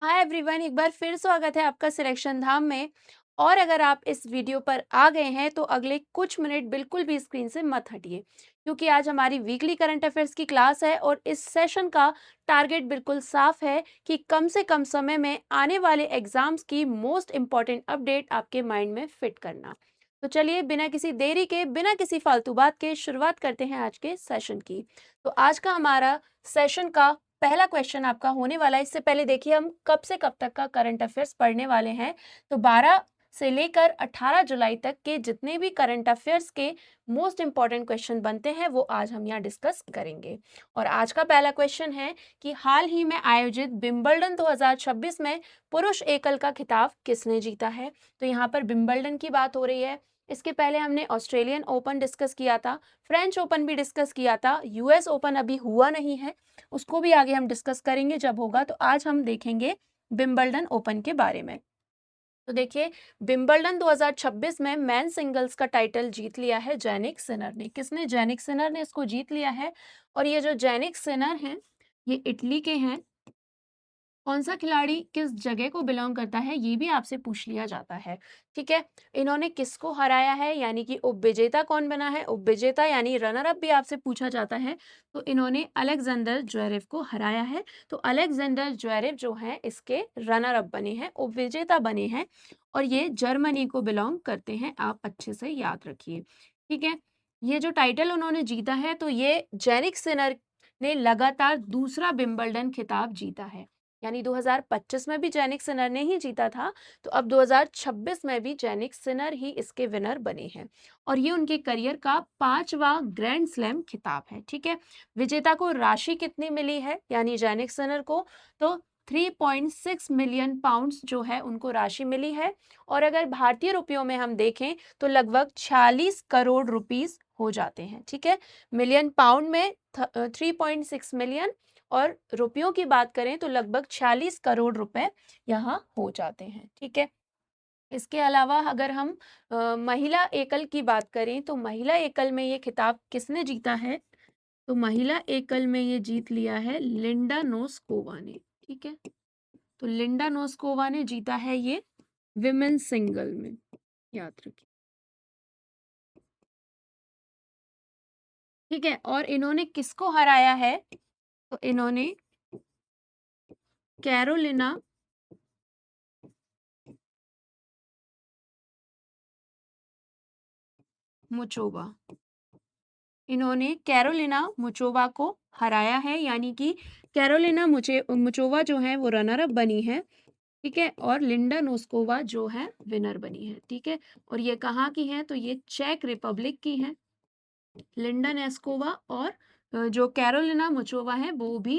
Hi everyone, एक बार फिर स्वागत है आपका सिलेक्शन धाम में। और अगर आप इस वीडियो पर आ गए हैं तो अगले कुछ मिनट बिल्कुल भी स्क्रीन से मत हटिए, क्योंकि आज हमारी वीकली करंट अफेयर्स की क्लास है और इस सेशन का टारगेट बिल्कुल साफ है कि कम से कम समय में आने वाले एग्जाम्स की मोस्ट इम्पॉर्टेंट अपडेट आपके माइंड में फिट करना। तो चलिए बिना किसी देरी के, बिना किसी फालतू बात के शुरुआत करते हैं आज के सेशन की। तो आज का हमारा सेशन का पहला क्वेश्चन आपका होने वाला है। इससे पहले देखिए हम कब से कब तक का करंट अफेयर्स पढ़ने वाले हैं। तो 12 से लेकर 18 जुलाई तक के जितने भी करंट अफेयर्स के मोस्ट इंपॉर्टेंट क्वेश्चन बनते हैं वो आज हम यहाँ डिस्कस करेंगे। और आज का पहला क्वेश्चन है कि हाल ही में आयोजित विंबलडन 2026 में पुरुष एकल का खिताब किसने जीता है। तो यहाँ पर विंबलडन की बात हो रही है। इसके पहले हमने ऑस्ट्रेलियन ओपन डिस्कस किया था, फ्रेंच ओपन भी डिस्कस किया था, यूएस ओपन अभी हुआ नहीं है, उसको भी आगे हम डिस्कस करेंगे जब होगा। तो आज हम देखेंगे विंबलडन ओपन के बारे में। तो देखिए, विंबलडन 2026 में मैन सिंगल्स का टाइटल जीत लिया है जैनिक सिनर ने। किसने? जैनिक सिनर ने इसको जीत लिया है। और ये जो जैनिक सिनर हैं, ये इटली के हैं। कौन सा खिलाड़ी किस जगह को बिलोंग करता है ये भी आपसे पूछ लिया जाता है। ठीक है, इन्होंने किसको हराया है, यानी कि उपविजेता कौन बना है। उपविजेता यानी रनर अप भी आपसे पूछा जाता है। तो इन्होंने अलेक्जेंडर ज्वेरेव को हराया है। तो अलेक्जेंडर ज्वेरेव जो है इसके रनर अप बने हैं, उपविजेता बने हैं। और ये जर्मनी को बिलोंग करते हैं, आप अच्छे से याद रखिए। ठीक है, ये जो टाइटल उन्होंने जीता है, तो ये जेनिक सिनर ने लगातार दूसरा विंबलडन खिताब जीता है। यानी 2025 में भी जैनिक सिनर ने ही जीता था, तो अब 2026 में भी जैनिक सिनर ही इसके विनर बने हैं। और ये उनके करियर का 5वां ग्रैंड स्लैम खिताब है। ठीक है, विजेता को राशि कितनी मिली है, यानी जैनिक सिनर को, तो 3.6 मिलियन पाउंड्स जो है उनको राशि मिली है। और अगर भारतीय रुपयों में हम देखें तो लगभग 46 करोड़ रुपीस हो जाते हैं। ठीक है, मिलियन पाउंड में 3.6 मिलियन, और रुपयों की बात करें तो लगभग 46 करोड़ रुपए यहाँ हो जाते हैं। ठीक है, इसके अलावा अगर हम महिला एकल की बात करें तो महिला एकल में ये खिताब किसने जीता है। तो महिला एकल में ये जीत लिया है लिंडा नोस्कोवा ने। ठीक है, तो लिंडा नोस्कोवा ने जीता है ये विमेन सिंगल में, याद रखिए। ठीक है, और इन्होंने किसको हराया है। तो इन्होंने कैरोलिना मुचोवा, इन्होंने कैरोलिना मुचोवा को हराया है। यानी कि कैरोलिना मुचोवा जो है वो रनर अप बनी है। ठीक है, और लिंडा नोस्कोवा जो है विनर बनी है। ठीक है, और ये कहाँ की है, तो ये चेक रिपब्लिक की है लिंडा नेस्कोवा। और जो कैरोलिना मुचोवा है वो भी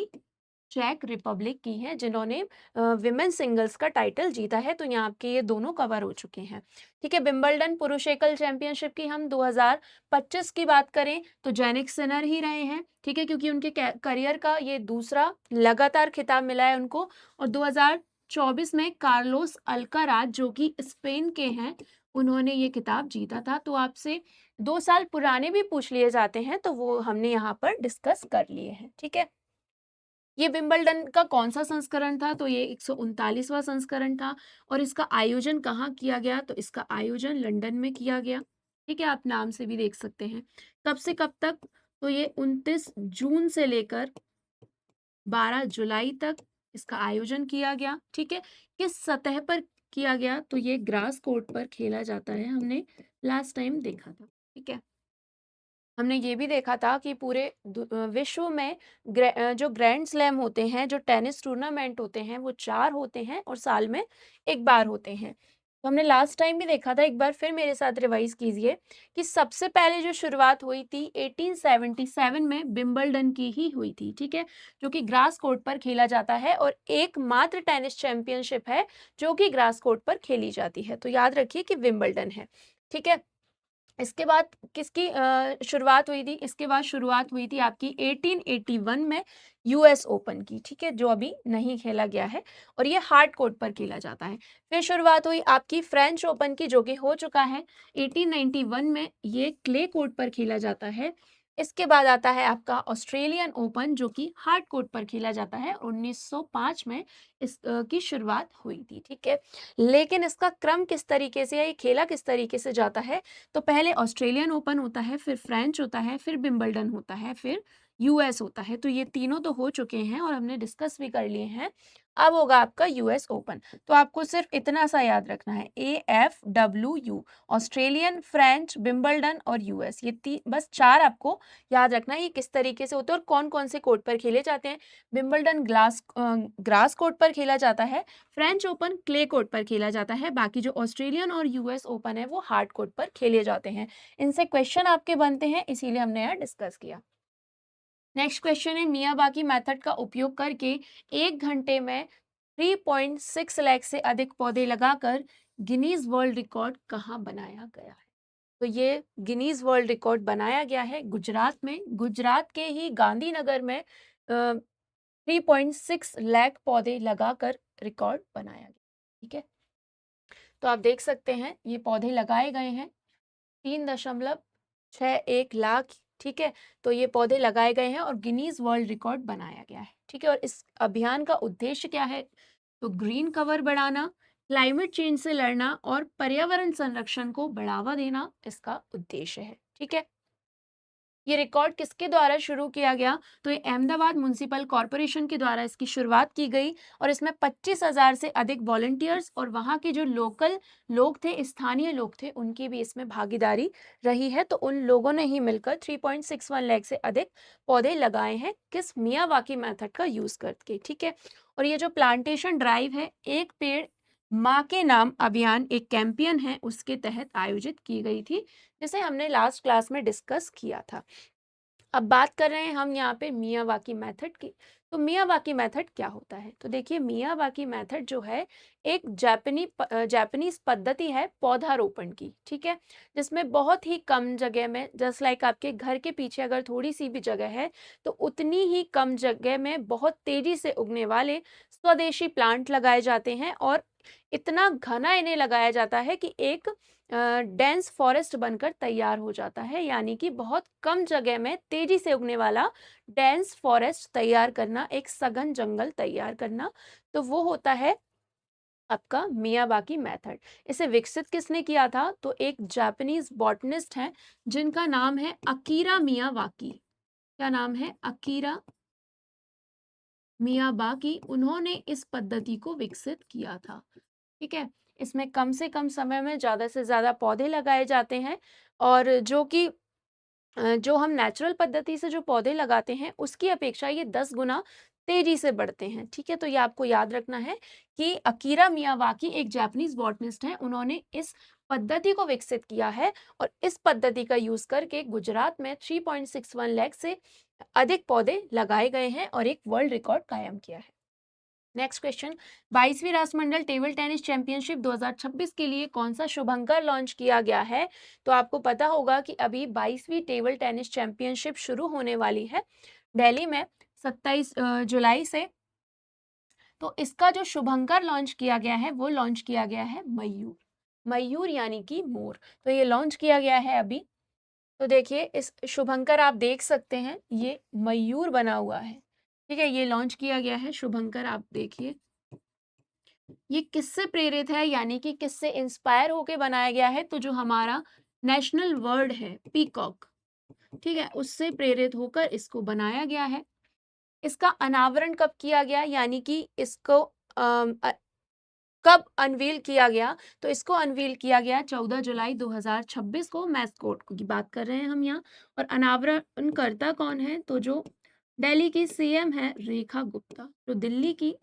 चेक रिपब्लिक की है, जिन्होंने विमेन सिंगल्स का टाइटल जीता है। तो यहाँ आपके ये दोनों कवर हो चुके हैं। ठीक है, विंबलडन पुरुष एकल चैंपियनशिप की हम 2025 की बात करें तो जैनिक सिनर ही रहे हैं। ठीक है, क्योंकि उनके करियर का ये दूसरा लगातार खिताब मिला है उनको। और 2024 में कार्लोस अल्काराज जो कि स्पेन के हैं, उन्होंने ये खिताब जीता था। तो आपसे 2 साल पुराने भी पूछ लिए जाते हैं, तो वो हमने यहाँ पर डिस्कस कर लिए हैं। ठीक है, ये विंबलडन का कौन सा संस्करण था, तो ये 139वां संस्करण था। और इसका आयोजन कहाँ किया गया, तो इसका आयोजन लंदन में किया गया। ठीक है, आप नाम से भी देख सकते हैं। कब से कब तक, तो ये 29 जून से लेकर 12 जुलाई तक इसका आयोजन किया गया। ठीक है, किस सतह पर किया गया, तो ये ग्रास कोर्ट पर खेला जाता है, हमने लास्ट टाइम देखा था। ठीक है, हमने ये भी देखा था कि पूरे विश्व में जो ग्रैंड स्लैम होते हैं, जो टेनिस टूर्नामेंट होते हैं, वो 4 होते हैं और साल में एक बार होते हैं। तो हमने लास्ट टाइम भी देखा था, एक बार फिर मेरे साथ रिवाइज कीजिए कि सबसे पहले जो शुरुआत हुई थी 1877 में विंबलडन की ही हुई थी। ठीक है, जो कि ग्रास कोर्ट पर खेला जाता है और एकमात्र टेनिस चैंपियनशिप है जो कि ग्रास कोर्ट पर खेली जाती है। तो याद रखिए कि विंबलडन है। ठीक है, इसके बाद किसकी शुरुआत हुई थी, इसके बाद शुरुआत हुई थी आपकी 1881 में यूएस ओपन की। ठीक है, जो अभी नहीं खेला गया है और ये हार्ड कोर्ट पर खेला जाता है। फिर शुरुआत हुई आपकी फ्रेंच ओपन की, जो कि हो चुका है 1891 में, ये क्ले कोर्ट पर खेला जाता है। इसके बाद आता है आपका ऑस्ट्रेलियन ओपन, जो कि हार्ड कोर्ट पर खेला जाता है। 1905 में की शुरुआत हुई थी, ठीक है। लेकिन इसका क्रम किस तरीके से है, ये खेला किस तरीके से जाता है, तो पहले ऑस्ट्रेलियन ओपन होता है, फिर फ्रेंच होता है, फिर विंबलडन होता है, फिर यूएस होता है। तो ये तीनों तो हो चुके हैं और हमने डिस्कस भी कर लिए हैं। अब होगा आपका यूएस ओपन। तो आपको सिर्फ इतना सा याद रखना है, AFWU, ऑस्ट्रेलियन, फ्रेंच, विंबलडन और यूएस, ये बस 4 आपको याद रखना है। ये किस तरीके से होते हैं और कौन कौन से कोर्ट पर खेले जाते हैं। विंबलडन ग्रास कोर्ट पर खेला जाता है, फ्रेंच ओपन क्ले कोर्ट पर खेला जाता है, बाकी जो ऑस्ट्रेलियन और यूएस ओपन है वो हार्ड कोर्ट पर खेले जाते हैं। इनसे क्वेश्चन आपके बनते हैं, इसीलिए हमने यहाँ डिस्कस किया। नेक्स्ट क्वेश्चन है, मियावाकी मेथड का उपयोग करके 1 घंटे में 3.6 लाख से अधिक पौधे लगाकर गिनीज वर्ल्ड रिकॉर्ड कहाँ बनाया गया है। तो ये गिनीज वर्ल्ड रिकॉर्ड बनाया गया है गुजरात में, गुजरात के ही गांधीनगर में 3.6 लाख पौधे लगाकर रिकॉर्ड बनाया गया, ठीक है। तो आप देख सकते हैं ये पौधे लगाए गए हैं 3.61 लाख, ठीक है। तो ये पौधे लगाए गए हैं और गिनीज वर्ल्ड रिकॉर्ड बनाया गया है, ठीक है। और इस अभियान का उद्देश्य क्या है, तो ग्रीन कवर बढ़ाना, क्लाइमेट चेंज से लड़ना और पर्यावरण संरक्षण को बढ़ावा देना इसका उद्देश्य है, ठीक है। ये रिकॉर्ड किसके द्वारा शुरू किया गया, तो ये अहमदाबाद म्युनिसिपल कॉरपोरेशन के द्वारा इसकी शुरुआत की गई और इसमें 25,000 से अधिक वॉलंटियर्स और वहाँ के जो लोकल लोग थे, स्थानीय लोग थे, उनकी भी इसमें भागीदारी रही है। तो उन लोगों ने ही मिलकर 3.61 लाख से अधिक पौधे लगाए हैं, किस मियावाकी मेथड का यूज करके, ठीक है। और ये जो प्लांटेशन ड्राइव है, एक पेड़ माँ के नाम अभियान, एक कैंपेन है, उसके तहत आयोजित की गई थी, जिसे हमने लास्ट क्लास में डिस्कस किया था। अब बात कर रहे हैं हम यहाँ पे मियावाकी मेथड की। तो मियावाकी मेथड क्या होता है, तो देखिए मियावाकी मेथड जो है एक जापानीज पद्धति है पौधारोपण की, ठीक है। जिसमें बहुत ही कम जगह में, जस्ट लाइक आपके घर के पीछे अगर थोड़ी सी भी जगह है तो उतनी ही कम जगह में बहुत तेजी से उगने वाले स्वदेशी प्लांट लगाए जाते हैं और इतना घना इन्हें लगाया जाता है कि एक डेंस फॉरेस्ट बनकर तैयार हो जाता है। यानी कि बहुत कम जगह में तेजी से उगने वाला डेंस फॉरेस्ट तैयार करना, एक सघन जंगल तैयार करना, तो वो होता है आपका मियावाकी मेथड। इसे विकसित किसने किया था, तो एक जापानीज बॉटनिस्ट हैं जिनका नाम है अकीरा मियावाकी। क्या नाम है, अकीरा मियावाकी। उन्होंने इस पद्धति को विकसित किया था, ठीक है। इसमें कम से कम समय में ज्यादा से ज्यादा पौधे लगाए जाते हैं और जो हम नेचुरल पद्धति से जो पौधे लगाते हैं उसकी अपेक्षा ये 10 गुना तेजी से बढ़ते हैं, ठीक है। तो ये आपको याद रखना है कि अकीरा मियावाकी एक जापानीज बॉटनिस्ट हैं, उन्होंने इस पद्धति को विकसित किया है और इस पद्धति का यूज करके गुजरात में 3.61 लाख से अधिक पौधे लगाए गए हैं और एक वर्ल्ड रिकॉर्ड कायम किया है। नेक्स्ट क्वेश्चन, 22वीं राष्ट्रमंडल टेबल टेनिस चैंपियनशिप 2026 के लिए कौन सा शुभंकर लॉन्च किया गया है। तो आपको पता होगा कि अभी 22वीं टेबल टेनिस चैंपियनशिप शुरू होने वाली है दिल्ली में 27 जुलाई से। तो इसका जो शुभंकर लॉन्च किया गया है वो लॉन्च किया गया है मयूर, मयूर यानी कि मोर। तो ये लॉन्च किया गया है अभी। तो देखिए इस शुभंकर आप देख सकते हैं, ये मयूर बना हुआ है, ठीक है। ये लॉन्च किया गया है शुभंकर, आप देखिए ये किससे प्रेरित है, यानी कि किससे इंस्पायर होके बनाया गया है, तो जो हमारा नेशनल बर्ड है पीकॉक, ठीक है, उससे प्रेरित होकर इसको बनाया गया है। इसका अनावरण कब किया गया, यानी कि इसको कब अनवील किया गया, तो इसको अनवील किया गया 14 जुलाई 2026 को। मैस्कोट की बात कर रहे हैं हम यहाँ। और अनावरणकर्ता कौन है, तो जो दिल्ली की सीएम है रेखा गुप्ता, जो दिल्ली की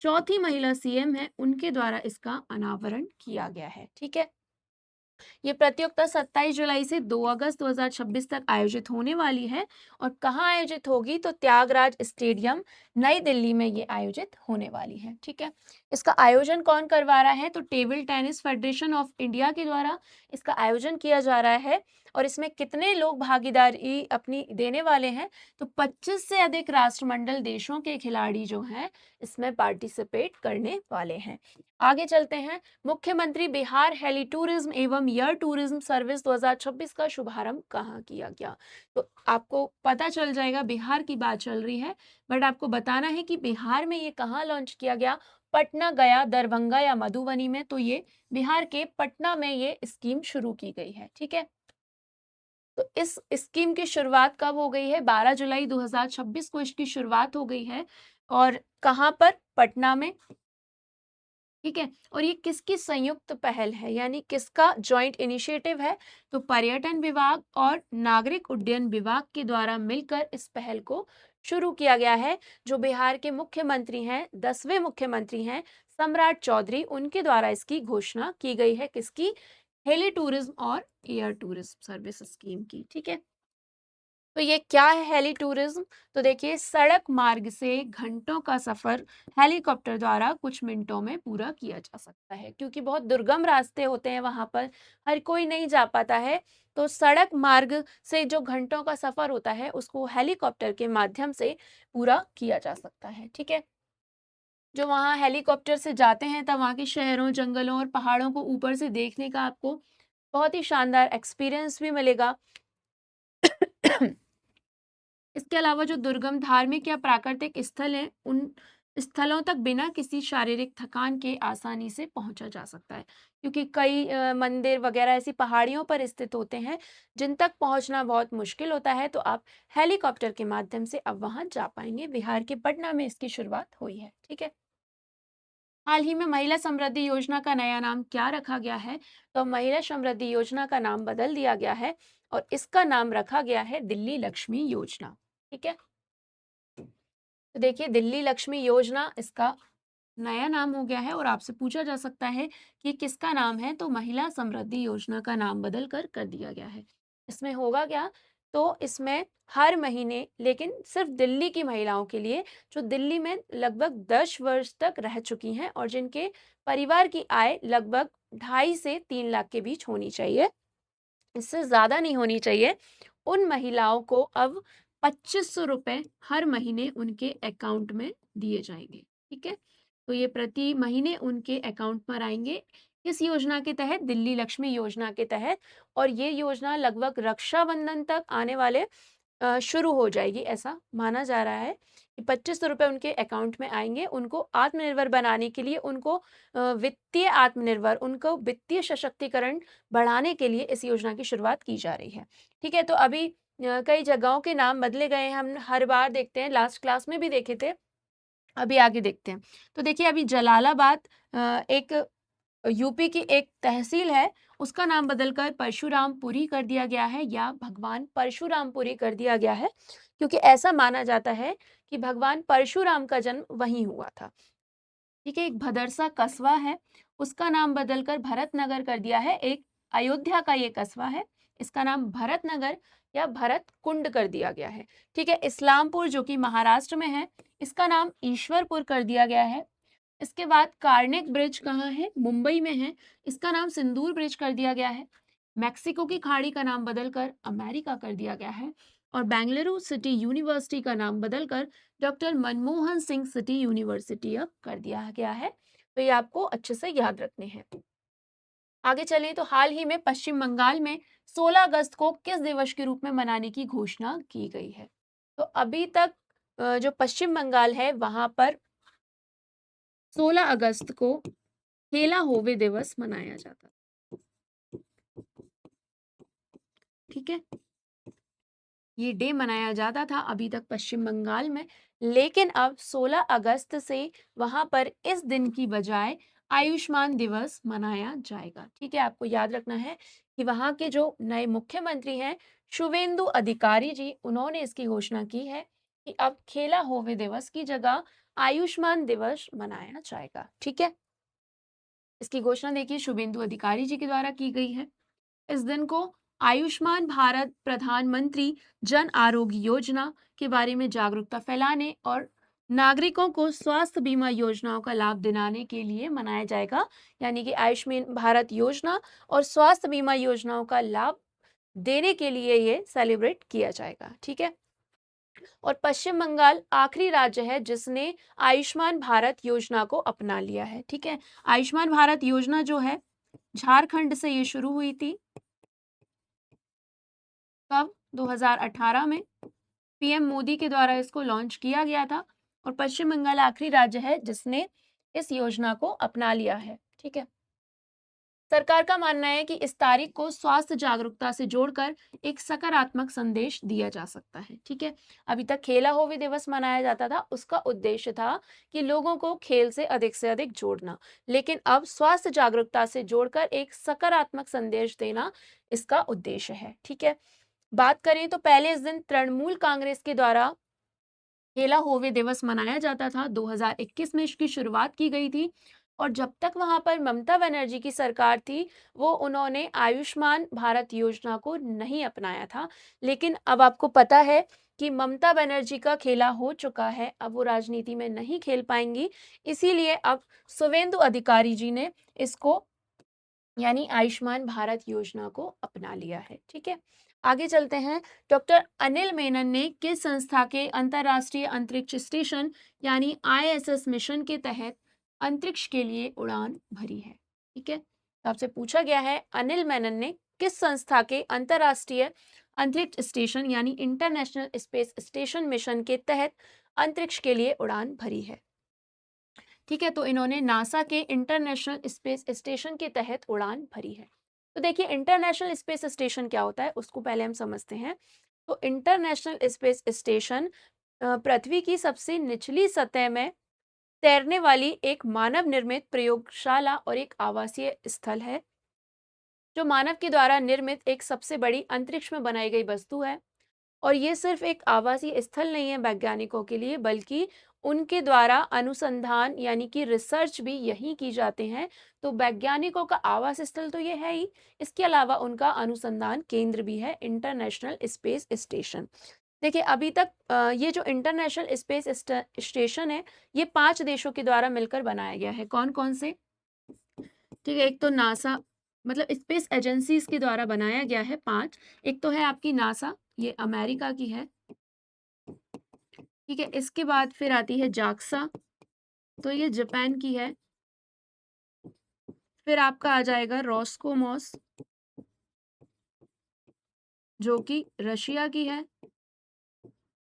चौथी महिला सीएम है, उनके द्वारा इसका अनावरण किया गया है, ठीक है। ये प्रतियोगिता 27 जुलाई से 2 अगस्त 2026 तक आयोजित होने वाली है और कहाँ आयोजित होगी, तो त्यागराज स्टेडियम नई दिल्ली में ये आयोजित होने वाली है, ठीक है। इसका आयोजन कौन करवा रहा है, तो table tennis federation of India के द्वारा इसका आयोजन किया जा रहा है। और इसमें कितने लोग भागीदारी अपनी देने वाले हैं, तो 25 से अधिक राष्ट्रमंडल देशों के खिलाड़ी जो हैं इसमें पार्टिसिपेट करने वाले हैं। आगे चलते हैं। मुख्यमंत्री बिहार हेली टूरिज्म एवं एयर टूरिज्म सर्विस 2026 का शुभारंभ कहाँ किया गया? तो आपको पता चल जाएगा, बिहार की बात चल रही है, बट आपको बताना है कि बिहार में ये कहाँ लॉन्च किया गया। पटना, गया, दरभंगा या मधुबनी में? तो ये बिहार के पटना में ये स्कीम शुरू की गई है। ठीक है, तो इस स्कीम की शुरुआत कब हो गई है? 12 जुलाई 2026 को इसकी शुरुआत हो गई है। और कहाँ पर? पटना में। ठीक है, और ये किसकी संयुक्त पहल है, यानी किसका जॉइंट इनिशिएटिव है? तो पर्यटन विभाग और नागरिक उड्डयन विभाग के द्वारा मिलकर इस पहल को शुरू किया गया है। जो बिहार के मुख्यमंत्री हैं, 10वें मुख्यमंत्री हैं सम्राट चौधरी, उनके द्वारा इसकी घोषणा की गई है। किसकी? हेली टूरिज्म और एयर टूरिज्म सर्विस स्कीम की। ठीक है, तो ये क्या है हेली टूरिज्म? तो देखिए, सड़क मार्ग से घंटों का सफर हेलीकॉप्टर द्वारा कुछ मिनटों में पूरा किया जा सकता है, क्योंकि बहुत दुर्गम रास्ते होते हैं वहां पर, हर कोई नहीं जा पाता है। तो सड़क मार्ग से जो घंटों का सफर होता है उसको हेलीकॉप्टर के माध्यम से पूरा किया जा सकता है। ठीक है, जो वहाँ हेलीकॉप्टर से जाते हैं तब वहाँ के शहरों, जंगलों और पहाड़ों को ऊपर से देखने का आपको बहुत ही शानदार एक्सपीरियंस भी मिलेगा। इसके अलावा जो दुर्गम धार्मिक या प्राकृतिक स्थल हैं, उन स्थलों तक बिना किसी शारीरिक थकान के आसानी से पहुंचा जा सकता है, क्योंकि कई मंदिर वगैरह ऐसी पहाड़ियों पर स्थित होते हैं जिन तक पहुंचना बहुत मुश्किल होता है। तो आप हेलीकॉप्टर के माध्यम से अब वहां जा पाएंगे। बिहार के पटना में इसकी शुरुआत हुई है। ठीक है, हाल ही में महिला समृद्धि योजना का नया नाम क्या रखा गया है? तो महिला समृद्धि योजना का नाम बदल दिया गया है और इसका नाम रखा गया है दिल्ली लक्ष्मी योजना। ठीक है, तो देखिए, दिल्ली लक्ष्मी योजना इसका नया नाम हो गया है और आपसे पूछा जा सकता है कि किसका नाम है? तो महिला समृद्धि योजना का नाम बदल कर दिया गया है। इसमें होगा क्या? तो इसमें हर महीने, लेकिन सिर्फ दिल्ली की महिलाओं के लिए जो दिल्ली में लगभग 10 वर्ष तक रह चुकी हैं और जिनके परिवार की आय लगभग 2.5 से 3 लाख के बीच होनी चाहिए, इससे ज्यादा नहीं होनी चाहिए, उन महिलाओं को अब 2500 रुपए हर महीने उनके अकाउंट में दिए जाएंगे। ठीक है, तो ये प्रति महीने उनके अकाउंट पर आएंगे। इस योजना के तहत, दिल्ली लक्ष्मी योजना के तहत, और ये योजना लगभग रक्षाबंधन तक आने वाले शुरू हो जाएगी, ऐसा माना जा रहा है कि 2500 रुपये उनके अकाउंट में आएंगे। उनको आत्मनिर्भर बनाने के लिए, उनको वित्तीय आत्मनिर्भर, उनको वित्तीय सशक्तिकरण बढ़ाने के लिए इस योजना की शुरुआत की जा रही है। ठीक है, तो अभी कई जगहों के नाम बदले गए हैं, हम हर बार देखते हैं, लास्ट क्लास में भी देखे थे, अभी आगे देखते हैं। तो देखिए, अभी जलालाबाद एक यूपी की एक तहसील है, उसका नाम बदलकर परशुरामपुरी कर दिया गया है, या भगवान परशुरामपुरी कर दिया गया है, क्योंकि ऐसा माना जाता है कि भगवान परशुराम का जन्म वहीं हुआ था। ठीक है, एक भदरसा कस्बा है, उसका नाम बदलकर भरतनगर कर दिया है। एक अयोध्या का ये कस्बा है, इसका नाम भरतनगर या भरत कुंड कर दिया गया है। ठीक है, इस्लामपुर जो कि महाराष्ट्र में है, इसका नाम ईश्वरपुर कर दिया गया है। इसके बाद कार्निक ब्रिज कहाँ है? मुंबई में है, इसका नाम सिंदूर ब्रिज कर दिया गया है। मैक्सिको की खाड़ी का नाम बदलकर अमेरिका कर दिया गया है। और बेंगलुरु सिटी यूनिवर्सिटी का नाम बदलकर doctor Manmohan Singh city university अब कर दिया गया है। तो ये आपको अच्छे से याद रखने हैं। आगे चलें तो हाल ही में पश्चिम बंगाल में 16 अगस्त को किस दिवस के रूप में मनाने की घोषणा की गई है? तो अभी तक जो पश्चिम बंगाल है वहां पर 16 अगस्त को खेला होवे दिवस मनाया जाता है। ठीक है, ये डे मनाया जाता था अभी तक पश्चिम बंगाल में, लेकिन अब 16 अगस्त से वहां पर इस दिन की बजाय आयुष्मान दिवस मनाया जाएगा। ठीक है, आपको याद रखना है कि वहां के जो नए मुख्यमंत्री हैं शुवेंदु अधिकारी जी, उन्होंने इसकी घोषणा की है कि अब खेला होवे दिवस की जगह आयुष्मान दिवस मनाया जाएगा। ठीक है, इसकी घोषणा देखिए शुभेंदु अधिकारी जी के द्वारा की गई है। इस दिन को आयुष्मान भारत प्रधानमंत्री जन आरोग्य योजना के बारे में जागरूकता फैलाने और नागरिकों को स्वास्थ्य बीमा योजनाओं का लाभ दिलाने के लिए मनाया जाएगा। यानी कि आयुष्मान भारत योजना और स्वास्थ्य बीमा योजनाओं का लाभ देने के लिए ये सेलिब्रेट किया जाएगा। ठीक है, और पश्चिम बंगाल आखिरी राज्य है जिसने आयुष्मान भारत योजना को अपना लिया है। ठीक है, आयुष्मान भारत योजना जो है झारखंड से ये शुरू हुई थी। कब? 2018 में पीएम मोदी के द्वारा इसको लॉन्च किया गया था और पश्चिम बंगाल आखिरी राज्य है जिसने इस योजना को अपना लिया है। ठीक है, सरकार का मानना है कि इस तारीख को स्वास्थ्य जागरूकता से जोड़कर एक सकारात्मक संदेश दिया जा सकता है। ठीक है, अभी तक खेला होवे दिवस मनाया जाता था, उसका उद्देश्य था कि लोगों को खेल से अधिक जोड़ना, लेकिन अब स्वास्थ्य जागरूकता से जोड़कर एक सकारात्मक संदेश देना इसका उद्देश्य है। ठीक है, बात करें तो पहले इस दिन तृणमूल कांग्रेस के द्वारा खेला होवे दिवस मनाया जाता था। 2021 में इसकी शुरुआत की गई थी और जब तक वहां पर ममता बनर्जी की सरकार थी वो उन्होंने आयुष्मान भारत योजना को नहीं अपनाया था। लेकिन अब आपको पता है कि ममता बनर्जी का खेला हो चुका है, अब वो राजनीति में नहीं खेल पाएंगी, इसीलिए अब शुवेंदु अधिकारी जी ने इसको यानी आयुष्मान भारत योजना को अपना लिया है। ठीक है, आगे चलते हैं। डॉक्टर अनिल मेनन ने किस संस्था के अंतरराष्ट्रीय अंतरिक्ष स्टेशन यानी आईएसएस मिशन के तहत अंतरिक्ष के लिए उड़ान भरी है? ठीक है, तो आपसे पूछा गया है अनिल मेनन ने किस संस्था के अंतरराष्ट्रीय अंतरिक्ष स्टेशन यानी इंटरनेशनल स्पेस स्टेशन मिशन के तहत अंतरिक्ष के लिए उड़ान भरी है? ठीक है, तो इन्होंने नासा के इंटरनेशनल स्पेस स्टेशन के तहत उड़ान भरी है। तो देखिए इंटरनेशनल स्पेस स्टेशन क्या होता है उसको पहले हम समझते हैं। तो इंटरनेशनल स्पेस स्टेशन पृथ्वी की सबसे निचली सतह में तैरने वाली एक मानव निर्मित प्रयोगशाला और एक आवासीय स्थल है जो मानव के द्वारा निर्मित एक सबसे बड़ी अंतरिक्ष में बनाई गई वस्तु है। और ये सिर्फ एक आवासीय स्थल नहीं है वैज्ञानिकों के लिए, बल्कि उनके द्वारा अनुसंधान यानी कि रिसर्च भी यहीं की जाते हैं। तो वैज्ञानिकों का आवास स्थल तो ये है ही, इसके अलावा उनका अनुसंधान केंद्र भी है इंटरनेशनल स्पेस स्टेशन। देखिए अभी तक ये जो इंटरनेशनल स्पेस स्टेशन है ये 5 देशों के द्वारा मिलकर बनाया गया है। कौन कौन से? ठीक है, एक तो नासा मतलब स्पेस एजेंसीज के द्वारा बनाया गया है 5। एक तो है आपकी नासा, ये अमेरिका की है। ठीक है, इसके बाद फिर आती है जाक्सा, तो ये जापान की है। फिर आपका आ जाएगा रोस्कोमोस जो कि रशिया की है।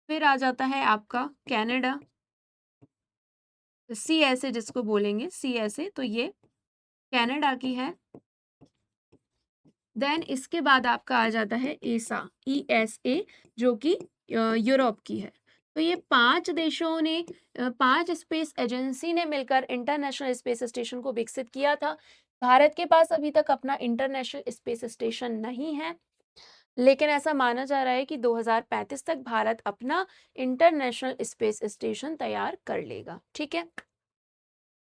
फिर आ जाता है आपका कनाडा, सीएसए जिसको बोलेंगे सीएसए, तो ये कनाडा की है। देन इसके बाद आपका आ जाता है एसा ईएसए जो कि यूरोप की है। तो ये 5 देशों ने 5 स्पेस एजेंसी ने मिलकर इंटरनेशनल स्पेस स्टेशन को विकसित किया था। भारत के पास अभी तक अपना इंटरनेशनल स्पेस स्टेशन नहीं है, लेकिन ऐसा माना जा रहा है कि 2035 तक भारत अपना इंटरनेशनल स्पेस स्टेशन तैयार कर लेगा। ठीक है,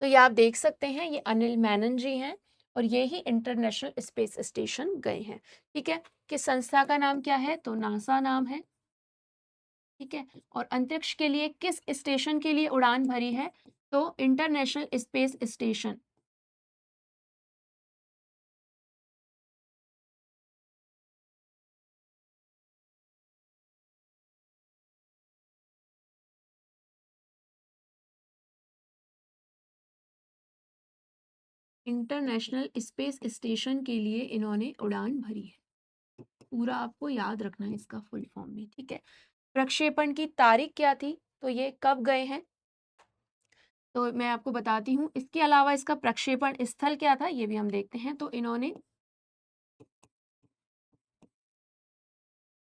तो ये आप देख सकते हैं ये अनिल मेनन जी हैं और ये ही इंटरनेशनल स्पेस स्टेशन गए हैं। ठीक है, किस संस्था का नाम क्या है? तो नासा नाम है। ठीक है, और अंतरिक्ष के लिए किस स्टेशन के लिए उड़ान भरी है? तो international space station. International space station के लिए इन्होंने उड़ान भरी है। पूरा आपको याद रखना है इसका फुल फॉर्म में। ठीक है, प्रक्षेपण की तारीख क्या थी? तो ये कब गए हैं? तो मैं आपको बताती हूँ। इसके अलावा इसका प्रक्षेपण स्थल क्या था ये भी हम देखते हैं। तो इन्होंने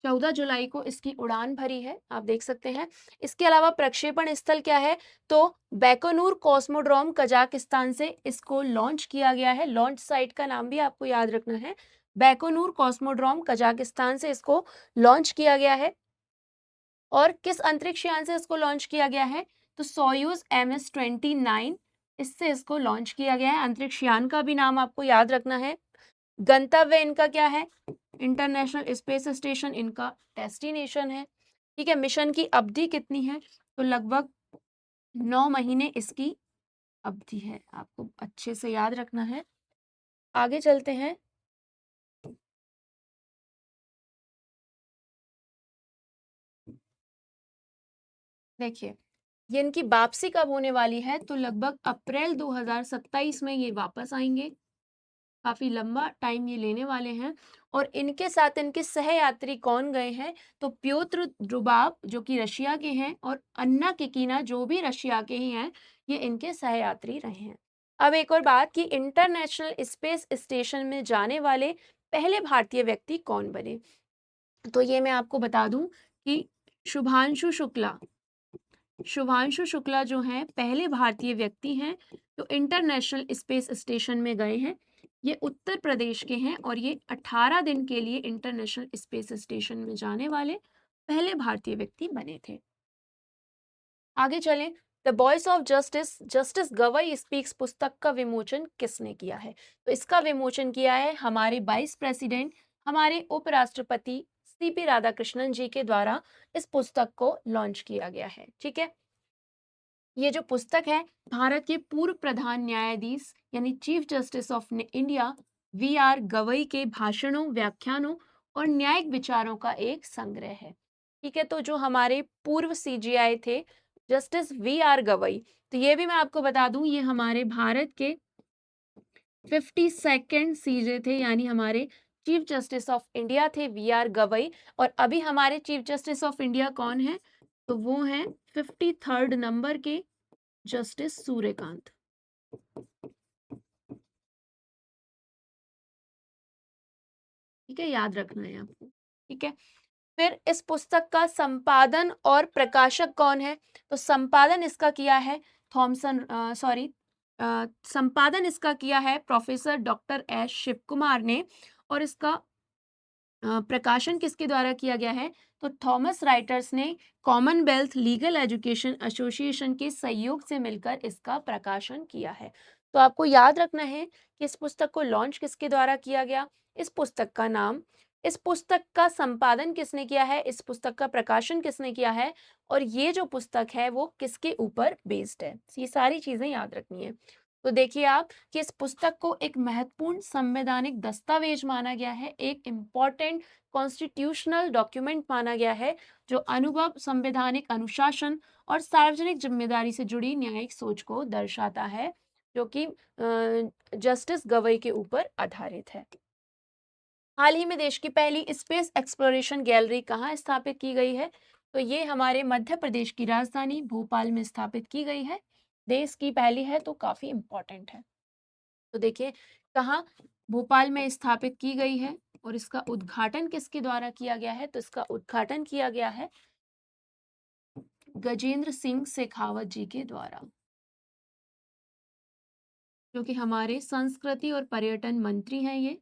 14 जुलाई को इसकी उड़ान भरी है, आप देख सकते हैं। इसके अलावा प्रक्षेपण स्थल क्या है? तो बैकोनूर कॉस्मोड्रोम कजाकिस्तान से इसको लॉन्च किया गया है। लॉन्च साइट का नाम भी आपको याद रखना है। बैकोनूर कॉस्मोड्रोम कजाकिस्तान से इसको लॉन्च किया गया है। और किस अंतरिक्ष यान से इसको लॉन्च किया गया है? तो सोयूज MS-29 इससे इसको लॉन्च किया गया है। अंतरिक्ष यान का भी नाम आपको याद रखना है। गंतव्य इनका क्या है? इंटरनेशनल स्पेस स्टेशन इनका डेस्टिनेशन है। ठीक है, मिशन की अवधि कितनी है? तो लगभग 9 महीने इसकी अवधि है, आपको अच्छे से याद रखना है। आगे चलते हैं। देखिए, ये इनकी वापसी कब होने वाली है, तो लगभग अप्रैल 2027 में ये वापस आएंगे। काफी लंबा टाइम ये लेने वाले हैं। और इनके साथ इनके सहयात्री कौन गए हैं, तो प्योत्र ड्रुबाव जो कि रशिया के हैं और अन्ना किकीना जो भी रशिया के ही हैं, ये इनके सहयात्री रहे हैं। अब एक और बात कि इंटरनेशनल स्पेस स्टेशन में जाने वाले पहले भारतीय व्यक्ति कौन बने, तो ये मैं आपको बता दूं कि शुभांशु शुक्ला शुभांशु शुक्ला जो हैं पहले भारतीय व्यक्ति हैं जो इंटरनेशनल स्पेस स्टेशन में गए हैं। ये उत्तर प्रदेश के हैं और ये 18 दिन के लिए इंटरनेशनल स्पेस स्टेशन में जाने वाले पहले भारतीय व्यक्ति बने थे। आगे चलें। The voice of justice justice Gavai speaks पुस्तक का विमोचन किसने किया है, तो इसका विमोचन किया है हमारे वाइस प्रेसिडेंट, हमारे उपराष्ट्रपति सीपी राधाकृष्णन जी के द्वारा इस पुस्तक को लॉन्च किया गया है। ठीक है, ये जो पुस्तक है भारत के पूर्व प्रधान न्यायाधीश यानी chief justice of India V R Gavai के भाषणों, व्याख्यानों और न्यायिक विचारों का एक संग्रह है। ठीक है, तो जो हमारे पूर्व सीजीआई थे जस्टिस वी आर गवई, तो ये भी मैं आपको बता दूं ये हमारे भारत के 52nd सीजे थे, यानी हमारे चीफ जस्टिस ऑफ इंडिया थे वी आर गवई। और अभी हमारे चीफ जस्टिस ऑफ इंडिया कौन है, तो वो हैं 53rd नंबर के जस्टिस सूर्यकांत। ठीक है, याद रखना है आपको। ठीक है, फिर इस पुस्तक का संपादन और प्रकाशक कौन है, तो संपादन इसका किया है थॉमसन संपादन इसका किया है professor doctor S Shiv Kumar ने। और इसका प्रकाशन किसके द्वारा किया गया है, तो थॉमस राइटर्स ने कॉमनवेल्थ लीगल एजुकेशन एसोसिएशन के सहयोग से मिलकर इसका प्रकाशन किया है। तो आपको याद रखना है कि इस पुस्तक को लॉन्च किसके द्वारा किया गया, इस पुस्तक का नाम, इस पुस्तक का संपादन किसने किया है, इस पुस्तक का प्रकाशन किसने किया है, और ये जो पुस्तक है वो किसके ऊपर बेस्ड है। ये सारी चीजें याद रखनी है। तो देखिए आप कि इस पुस्तक को एक महत्वपूर्ण संवैधानिक दस्तावेज माना गया है, एक इम्पॉर्टेंट कॉन्स्टिट्यूशनल डॉक्यूमेंट माना गया है, जो अनुभव, संवैधानिक अनुशासन और सार्वजनिक जिम्मेदारी से जुड़ी न्यायिक सोच को दर्शाता है, जो कि जस्टिस गवई के ऊपर आधारित है। हाल ही में देश की पहली स्पेस एक्सप्लोरेशन गैलरी कहाँ स्थापित की गई है, तो ये हमारे मध्य प्रदेश की राजधानी भोपाल में स्थापित की गई है। देश की पहली है तो काफी इम्पोर्टेंट है। तो देखिए कहाँ भोपाल में स्थापित की गई है और इसका उद्घाटन किसके द्वारा किया गया है, तो इसका उद्घाटन किया गया है गजेंद्र सिंह शेखावत जी के द्वारा, जो कि हमारे संस्कृति और पर्यटन मंत्री हैं। ये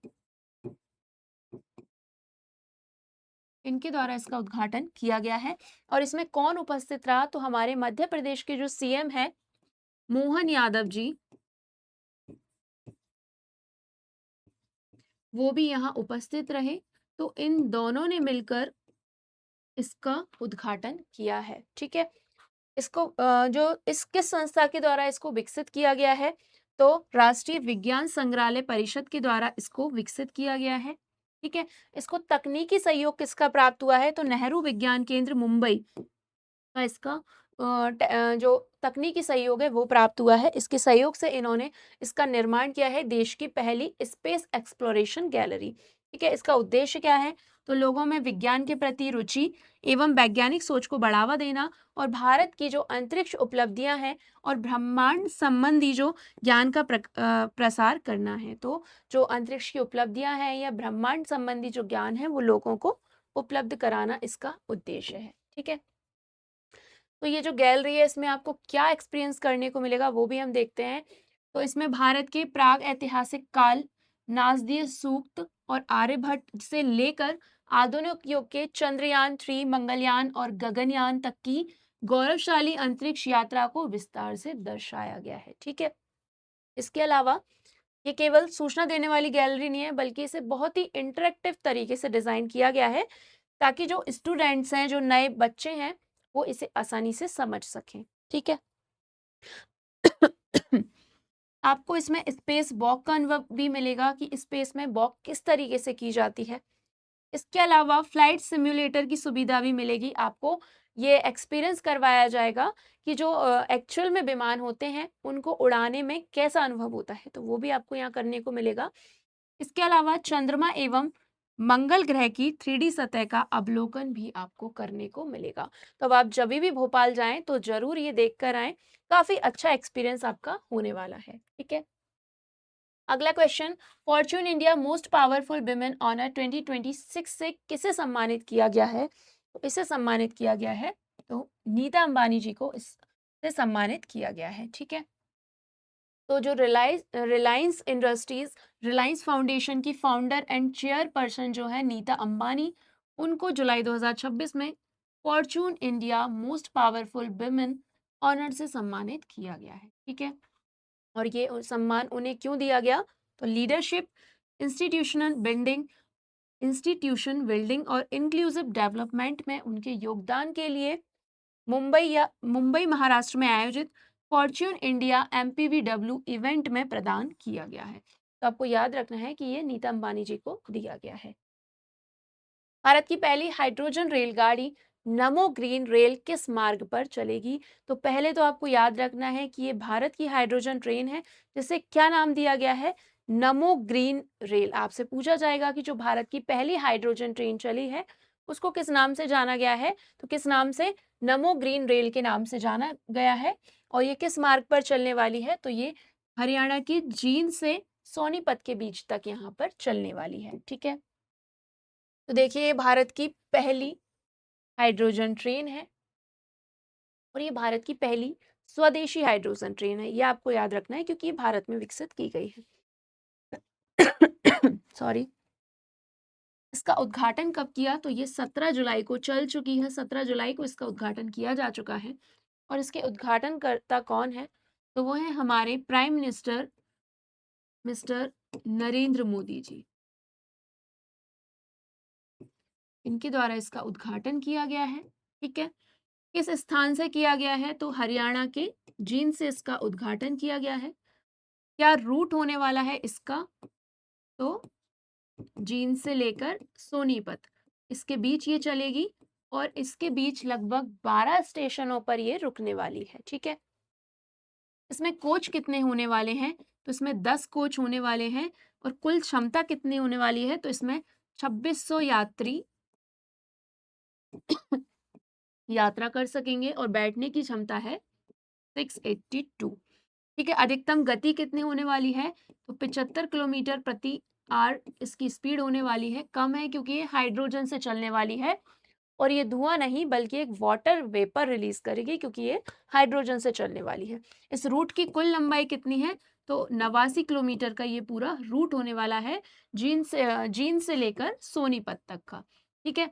इनके द्वारा इसका उद्घाटन किया गया है। और इसमें कौन उपस्थित रहा, तो हमारे मध्य प्रदेश के जो सीएम है मोहन यादव जी, वो भी यहाँ उपस्थित रहे। तो इन दोनों ने मिलकर इसका उद्घाटन किया है। ठीक है, इसको जो इस किस संस्था के द्वारा इसको विकसित किया गया है, तो राष्ट्रीय विज्ञान संग्रहालय परिषद के द्वारा इसको विकसित किया गया है। ठीक है, इसको तकनीकी सहयोग किसका प्राप्त हुआ है, तो नेहरू विज्ञान केंद्र मुंबई का इसका जो तकनीकी सहयोग है वो प्राप्त हुआ है। इसके सहयोग से इन्होंने इसका निर्माण किया है देश की पहली स्पेस एक्सप्लोरेशन गैलरी। ठीक है, इसका उद्देश्य क्या है, तो लोगों में विज्ञान के प्रति रुचि एवं वैज्ञानिक सोच को बढ़ावा देना और भारत की जो अंतरिक्ष उपलब्धियां हैं और ब्रह्मांड संबंधी जो ज्ञान का प्रसार करना है। तो जो अंतरिक्ष की उपलब्धियां हैं या ब्रह्मांड संबंधी जो ज्ञान है वो लोगों को उपलब्ध कराना इसका उद्देश्य है। ठीक है, तो ये जो गैलरी है इसमें आपको क्या एक्सपीरियंस करने को मिलेगा वो भी हम देखते हैं। तो इसमें भारत के प्राग ऐतिहासिक काल, नासदीय सूक्त और आर्यभट्ट से लेकर आधुनिक युग के चंद्रयान 3, मंगलयान और गगनयान तक की गौरवशाली अंतरिक्ष यात्रा को विस्तार से दर्शाया गया है। ठीक है, इसके अलावा ये केवल सूचना देने वाली गैलरी नहीं है, बल्कि इसे बहुत ही इंटरेक्टिव तरीके से डिजाइन किया गया है ताकि जो स्टूडेंट्स हैं, जो नए बच्चे हैं, वो इसे आसानी से समझ सकें। ठीक है आपको इसमें स्पेस वॉक का अनुभव भी मिलेगा कि स्पेस में वॉक किस तरीके से की जाती है। इसके अलावा फ्लाइट सिम्युलेटर की सुविधा भी मिलेगी आपको ये एक्सपीरियंस करवाया जाएगा कि जो एक्चुअल में विमान होते हैं उनको उड़ाने में कैसा अनुभव होता है, तो वो भी आपको यहाँ करने को मिलेगा। इसके अलावा चंद्रमा एवं मंगल ग्रह की 3D सतह का अवलोकन भी आपको करने को मिलेगा। तो अब आप जब भी भोपाल जाएं तो जरूर ये देख कर आएं, काफी अच्छा एक्सपीरियंस आपका होने वाला है। ठीक है, अगला question, Fortune India most powerful women honour 2026 से किसे सम्मानित किया गया है? तो इसे सम्मानित किया गया है, तो नीता अंबानी जी को इससे सम्मानित किया गया है। ठीक है, तो जो रिलायंस इंडस्ट्रीज, रिलायंस फाउंडेशन की फाउंडर एंड चेयरपर्सन जो है नीता अंबानी, उनको जुलाई 2026 में Fortune India most powerful women honour से सम्मानित किया गया है। ठीक है, और ये सम्मान उन्हें क्यों दिया गया? तो leadership, institutional building institution building और इंक्लूसिव डेवलपमेंट में उनके योगदान के लिए मुंबई महाराष्ट्र में आयोजित फॉर्च्यून इंडिया MPVW इवेंट में प्रदान किया गया है। तो आपको याद रखना है कि ये नीता अंबानी जी को दिया गया है। भारत की पहली हाइड्रोजन रेलगाड़ी नमो ग्रीन रेल किस मार्ग पर चलेगी? तो पहले तो आपको याद रखना है कि ये भारत की हाइड्रोजन ट्रेन है, जिसे क्या नाम दिया गया है? नमो ग्रीन रेल। आपसे पूछा जाएगा कि जो भारत की पहली हाइड्रोजन ट्रेन चली है उसको किस नाम से जाना गया है, तो किस नाम से? नमो ग्रीन रेल के नाम से जाना गया है। और ये किस मार्ग पर चलने वाली है? तो ये हरियाणा की जींद से सोनीपत के बीच तक यहाँ पर चलने वाली है। ठीक है, तो देखिए भारत की पहली हाइड्रोजन ट्रेन है और ये भारत की पहली स्वदेशी हाइड्रोजन ट्रेन है। ये आपको याद रखना है क्योंकि ये भारत में विकसित की गई है। सॉरी, इसका उद्घाटन कब किया? तो ये 17 जुलाई को चल चुकी है, 17 जुलाई को इसका उद्घाटन किया जा चुका है। और इसके उद्घाटनकर्ता कौन है? तो वो है हमारे prime minister mister Narendra Modi ji, इनके द्वारा इसका उद्घाटन किया गया है। ठीक है, किस स्थान से किया गया है? तो हरियाणा के जींद से इसका उद्घाटन किया गया है। क्या रूट होने वाला है इसका? तो जींद से लेकर सोनीपत, इसके बीच ये चलेगी और इसके बीच लगभग 12 स्टेशनों पर ये रुकने वाली है। ठीक है, इसमें कोच कितने होने वाले हैं? तो इसमें 10 कोच होने वाले हैं और कुल क्षमता कितनी होने वाली है? तो इसमें 2600 यात्री यात्रा कर सकेंगे और बैठने की क्षमता है 682। ठीक है, अधिकतम गति कितनी होने वाली है? तो 75 किलोमीटर प्रति आवर इसकी स्पीड होने वाली है। कम है क्योंकि ये हाइड्रोजन से चलने वाली है और ये धुआं नहीं बल्कि एक वाटर वेपर रिलीज करेगी क्योंकि ये हाइड्रोजन से चलने वाली है। इस रूट की कुल लंबाई कितनी है? तो 89 किलोमीटर का ये पूरा रूट होने वाला है, जींद से लेकर सोनीपत तक का। ठीक है,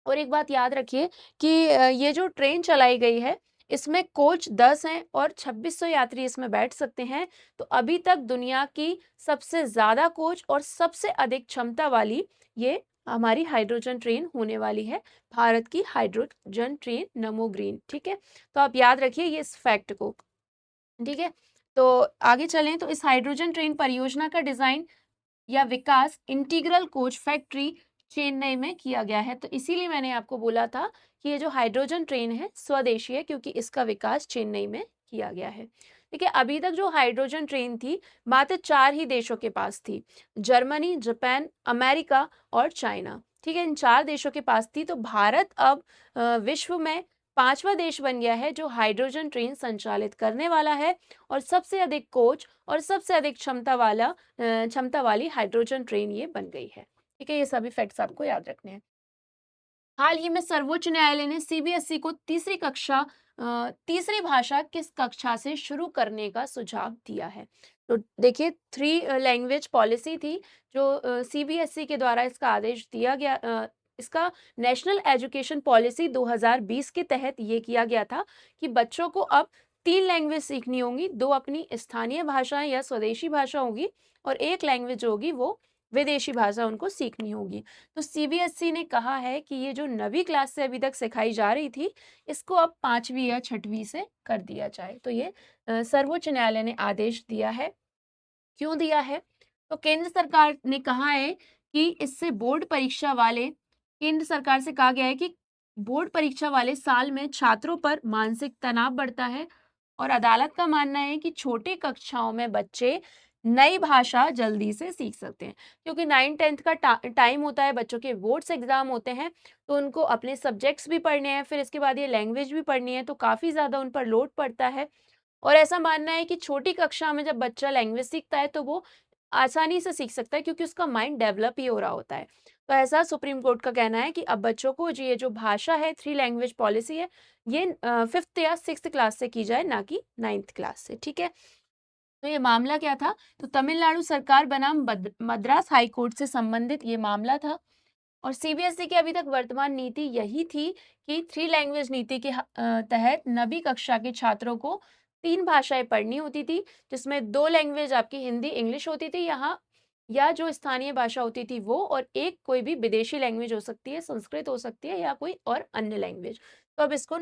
और एक बात याद रखिए कि ये जो ट्रेन चलाई गई है इसमें कोच 10 हैं और 2600 यात्री इसमें बैठ सकते हैं। तो अभी तक दुनिया की सबसे ज्यादा कोच और सबसे अधिक क्षमता वाली ये हमारी हाइड्रोजन ट्रेन होने वाली है, भारत की हाइड्रोजन ट्रेन नमो ग्रीन। ठीक है, तो आप याद रखिए ये इस फैक्ट को। ठीक है, तो आगे चलें तो इस हाइड्रोजन ट्रेन परियोजना का डिजाइन या विकास इंटीग्रल कोच फैक्ट्री चेन्नई में किया गया है। तो इसीलिए मैंने आपको बोला था कि ये जो हाइड्रोजन ट्रेन है स्वदेशी है क्योंकि इसका विकास चेन्नई में किया गया है। देखिए अभी तक जो हाइड्रोजन ट्रेन थी मात्र 4 ही देशों के पास थी, जर्मनी, जापान, अमेरिका और चाइना। ठीक है, इन 4 देशों के पास थी। तो भारत अब विश्व में 5वां देश बन गया है जो हाइड्रोजन ट्रेन संचालित करने वाला है और सबसे अधिक कोच और सबसे अधिक क्षमता वाली हाइड्रोजन ट्रेन ये बन गई है। ठीक है, ये सभी फैक्ट्स आपको याद रखने हैं। हाल ही में सर्वोच्च न्यायालय ने CBSE को तीसरी भाषा किस कक्षा से शुरू करने का सुझाव दिया है? तो देखिए 3 लैंग्वेज पॉलिसी थी जो CBSE के द्वारा इसका आदेश दिया गया। इसका नेशनल एजुकेशन पॉलिसी 2020 के तहत ये किया गया था कि बच्चों को अब 3 लैंग्वेज सीखनी होंगी, 2 अपनी स्थानीय भाषाएं या स्वदेशी भाषा होगी और 1 लैंग्वेज होगी वो विदेशी भाषा उनको सीखनी होगी। तो CBSE ने कहा है कि ये जो 9वीं क्लास से अभी तक सिखाई जा रही थी इसको अब 5वीं या 6वीं से कर दिया जाए। तो ये सर्वोच्च न्यायालय ने आदेश दिया है। क्यों दिया है? तो केंद्र सरकार ने कहा है कि इससे बोर्ड परीक्षा वाले, केंद्र सरकार से कहा गया है कि बोर्ड परीक्षा वाले साल में छात्रों पर मानसिक तनाव बढ़ता है और अदालत का मानना है कि छोटी कक्षाओं में बच्चे नई भाषा जल्दी से सीख सकते हैं, क्योंकि 9th-10th का टाइम होता है, बच्चों के बोर्ड्स एग्जाम होते हैं, तो उनको अपने सब्जेक्ट्स भी पढ़ने हैं, फिर इसके बाद ये लैंग्वेज भी पढ़नी है, तो काफ़ी ज़्यादा उन पर लोड पड़ता है। और ऐसा मानना है कि छोटी कक्षा में जब बच्चा लैंग्वेज सीखता है तो वो आसानी से सीख सकता है, क्योंकि उसका माइंड डेवलप ही हो रहा होता है। तो ऐसा सुप्रीम कोर्ट का कहना है कि अब बच्चों को ये जो भाषा है, 3 लैंग्वेज पॉलिसी है, ये 5th या 6th क्लास से की जाए, ना कि 9th क्लास से। ठीक है? तो ये मामला क्या था? तो तमिलनाडु सरकार बनाम मद्रास हाई कोर्ट से संबंधित ये मामला था। और सीबीएसई की अभी तक वर्तमान नीति यही थी कि 3 लैंग्वेज नीति के तहत 9वीं कक्षा के छात्रों को 3 भाषाएं पढ़नी होती थी, जिसमें 2 लैंग्वेज आपकी हिंदी इंग्लिश होती थी यहाँ, या जो स्थानीय भाषा होती थी वो, और एक कोई भी विदेशी लैंग्वेज हो सकती है, संस्कृत हो सकती है या कोई और अन्य लैंग्वेज। तो अब इसको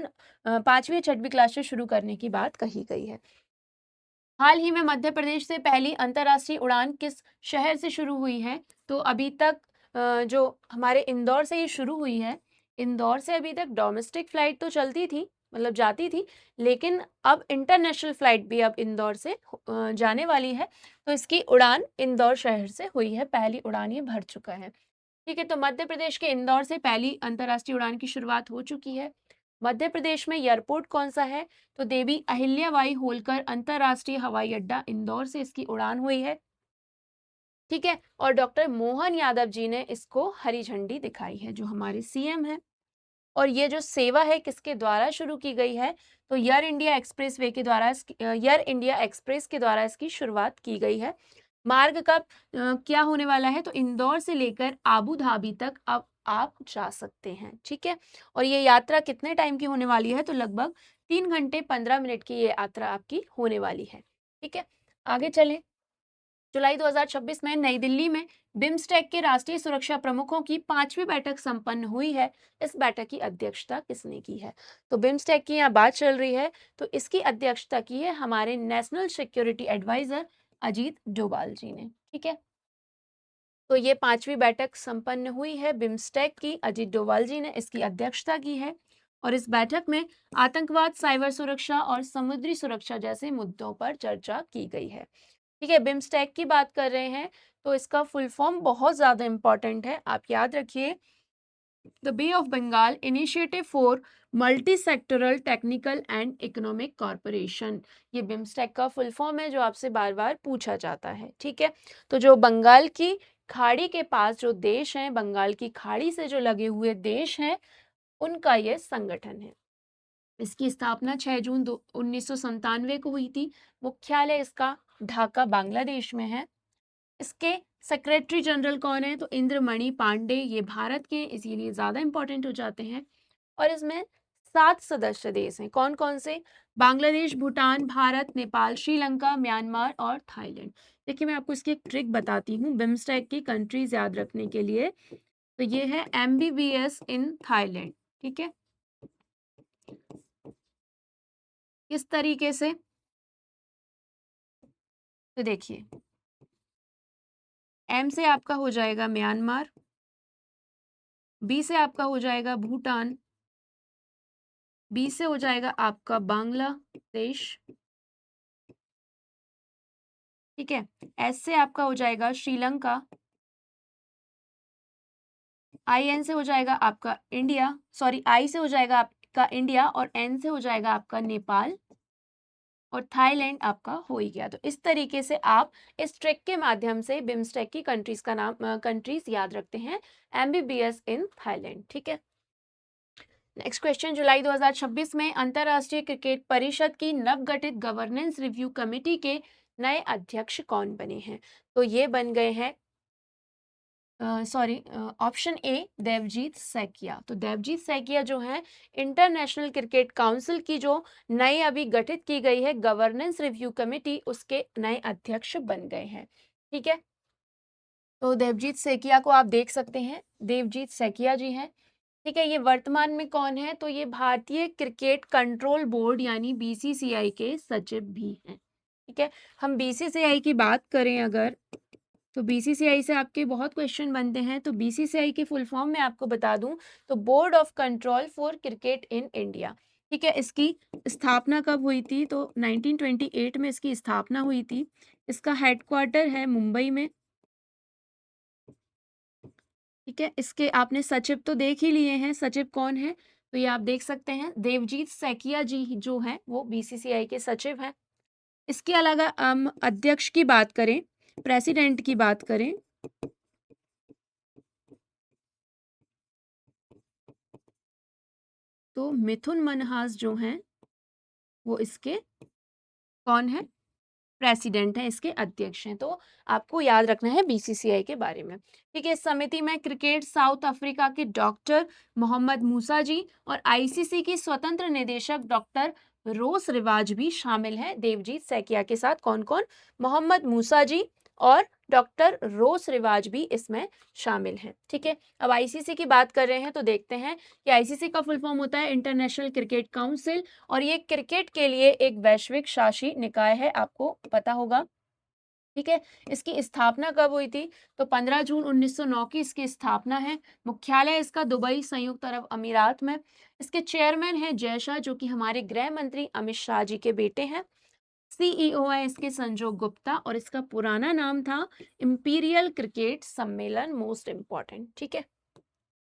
5वीं 6वीं क्लास से शुरू करने की बात कही गई है। हाल ही में मध्य प्रदेश से पहली अंतर्राष्ट्रीय उड़ान किस शहर से शुरू हुई है? तो अभी तक जो हमारे इंदौर से ये शुरू हुई है। इंदौर से अभी तक डोमेस्टिक फ्लाइट तो चलती थी, मतलब जाती थी, लेकिन अब इंटरनेशनल फ्लाइट भी अब इंदौर से जाने वाली है। तो इसकी उड़ान इंदौर शहर से हुई है, पहली उड़ान ये भर चुका है। ठीक है, तो मध्य प्रदेश के इंदौर से पहली अंतर्राष्ट्रीय उड़ान की शुरुआत हो चुकी है। मध्य प्रदेश में एयरपोर्ट कौन सा है? तो देवी अहिल्याबाई होलकर अंतर्राष्ट्रीय हवाई अड्डा इंदौर से इसकी उड़ान हुई है। ठीक है, और डॉक्टर मोहन यादव जी ने इसको हरी झंडी दिखाई है, जो हमारे सीएम है। और ये जो सेवा है किसके द्वारा शुरू की गई है? तो एयर इंडिया एक्सप्रेस वे के द्वारा एयर इंडिया एक्सप्रेस के द्वारा इसकी शुरुआत की गई है। मार्ग का क्या होने वाला है? तो इंदौर से लेकर आबू धाबी तक अब आप जा सकते हैं। ठीक है, और ये यात्रा कितने टाइम की होने वाली है? तो लगभग 3 घंटे 15 मिनट की ये यात्रा आपकी होने वाली है। ठीक है, आगे चलें। जुलाई 2026 में नई दिल्ली में बिम्स्टेक के राष्ट्रीय सुरक्षा प्रमुखों की 5वीं बैठक संपन्न हुई है। इस बैठक की अध्यक्षता किसने की है? तो बिम्स्टेक की यहाँ बात चल रही है, तो इसकी अध्यक्षता की है हमारे national security adviser Ajit Doval ji ने। ठीक है, तो ये 5वीं बैठक संपन्न हुई है बिम्स्टेक की, अजीत डोभाल जी ने इसकी अध्यक्षता की है। और इस बैठक में आतंकवाद, साइबर सुरक्षा और समुद्री सुरक्षा जैसे मुद्दों पर चर्चा की गई है। ठीक है, बिम्स्टेक की बात कर रहे हैं, तो इसका फुल फॉर्म बहुत ज़्यादा इंपॉर्टेंट है, आप याद रखिए। The Bay of Bengal initiative for multi sectoral technical and economic corporation, ये बिम्स्टेक का फुल फॉर्म है, जो आपसे बार बार पूछा जाता है। ठीक है, तो जो बंगाल की खाड़ी के पास जो देश हैं, बंगाल की खाड़ी से जो लगे हुए देश हैं, उनका ये संगठन है। इसकी स्थापना 6 जून 1997 को हुई थी। मुख्यालय इसका ढाका बांग्लादेश में है। इसके सेक्रेटरी जनरल कौन है? तो इंद्रमणि पांडे, ये भारत के, इसीलिए ज़्यादा इंपॉर्टेंट हो जाते हैं। और इसमें 7 सदस्य देश हैं। कौन कौन से? बांग्लादेश, भूटान, भारत, नेपाल, श्रीलंका, म्यांमार और थाईलैंड। देखिए, मैं आपको इसकी एक ट्रिक बताती हूँ बिम्स्टेक की कंट्रीज याद रखने के लिए। तो ये है MBBS इन थाईलैंड। ठीक है, किस तरीके से? तो देखिए, M से आपका हो जाएगा म्यांमार, B से आपका हो जाएगा भूटान, B से हो जाएगा आपका बांग्लादेश। ठीक है, S से आपका हो जाएगा श्रीलंका, IN से हो जाएगा आपका इंडिया, सॉरी I से हो जाएगा आपका इंडिया, और N से हो जाएगा आपका नेपाल, और थाईलैंड आपका हो ही गया। तो इस तरीके से आप इस ट्रिक के माध्यम से बिम्स्टेक की कंट्रीज का नाम कंट्रीज याद रखते हैं, MBBS इन थाईलैंड। ठीक है, नेक्स्ट क्वेश्चन। जुलाई 2026 में अंतर्राष्ट्रीय क्रिकेट परिषद की नवगठित गवर्नेंस रिव्यू कमेटी के नए अध्यक्ष कौन बने हैं? तो ये बन गए हैं ऑप्शन ए देवजीत सैकिया। तो देवजीत सैकिया जो है, इंटरनेशनल क्रिकेट काउंसिल की जो नई अभी गठित की गई है गवर्नेंस रिव्यू कमेटी, उसके नए अध्यक्ष बन गए हैं। ठीक है, तो देवजीत सैकिया को आप देख सकते हैं, देवजीत सैकिया जी हैं। ठीक है, ये वर्तमान में कौन है? तो ये भारतीय क्रिकेट कंट्रोल बोर्ड यानी BCCI के सचिव भी हैं। ठीक है, हम BCCI की बात करें अगर, तो बीसीसीआई से आपके बहुत क्वेश्चन बनते हैं। तो बीसीसीआई की फुल फॉर्म में आपको बता दूं तो board of control for cricket in India. ठीक है, इसकी स्थापना कब हुई थी? तो 1928 में इसकी स्थापना हुई थी। इसका हेडक्वार्टर है मुंबई में। ठीक है, इसके आपने सचिव तो देख ही लिए हैं, सचिव कौन है? तो ये आप देख सकते हैं, देवजीत सैकिया जी जो हैं वो बीसीसीआई के सचिव हैं। इसके अलावा हम अध्यक्ष की बात करें, प्रेसिडेंट की बात करें, तो मिथुन मनहास जो हैं वो इसके कौन है? प्रेसिडेंट है, इसके अध्यक्ष हैं। तो आपको याद रखना है बीसीसीआई के बारे में। ठीक है, इस समिति में क्रिकेट साउथ अफ्रीका के डॉक्टर मोहम्मद मूसा जी और आईसीसी की स्वतंत्र निदेशक डॉक्टर रोस रिवाज भी शामिल हैं। देवजीत सैकिया के साथ कौन कौन? मोहम्मद मूसा जी और डॉक्टर रोस रिवाज भी इसमें शामिल हैं। ठीक है, अब आईसीसी की बात कर रहे हैं तो देखते हैं कि आईसीसी का फुल फॉर्म होता है इंटरनेशनल क्रिकेट काउंसिल, और ये क्रिकेट के लिए एक वैश्विक शासी निकाय है, आपको पता होगा। ठीक है, इसकी स्थापना कब हुई थी? तो 15 जून 1909 की इसकी स्थापना है। मुख्यालय इसका दुबई संयुक्त अरब अमीरात में। इसके चेयरमैन हैं जय शाह जो कि हमारे गृह मंत्री अमित शाह जी के बेटे हैं। सीईओ है इसके संजोग गुप्ता, और इसका पुराना नाम था इंपीरियल क्रिकेट सम्मेलन, मोस्ट इंपॉर्टेंट। ठीक है,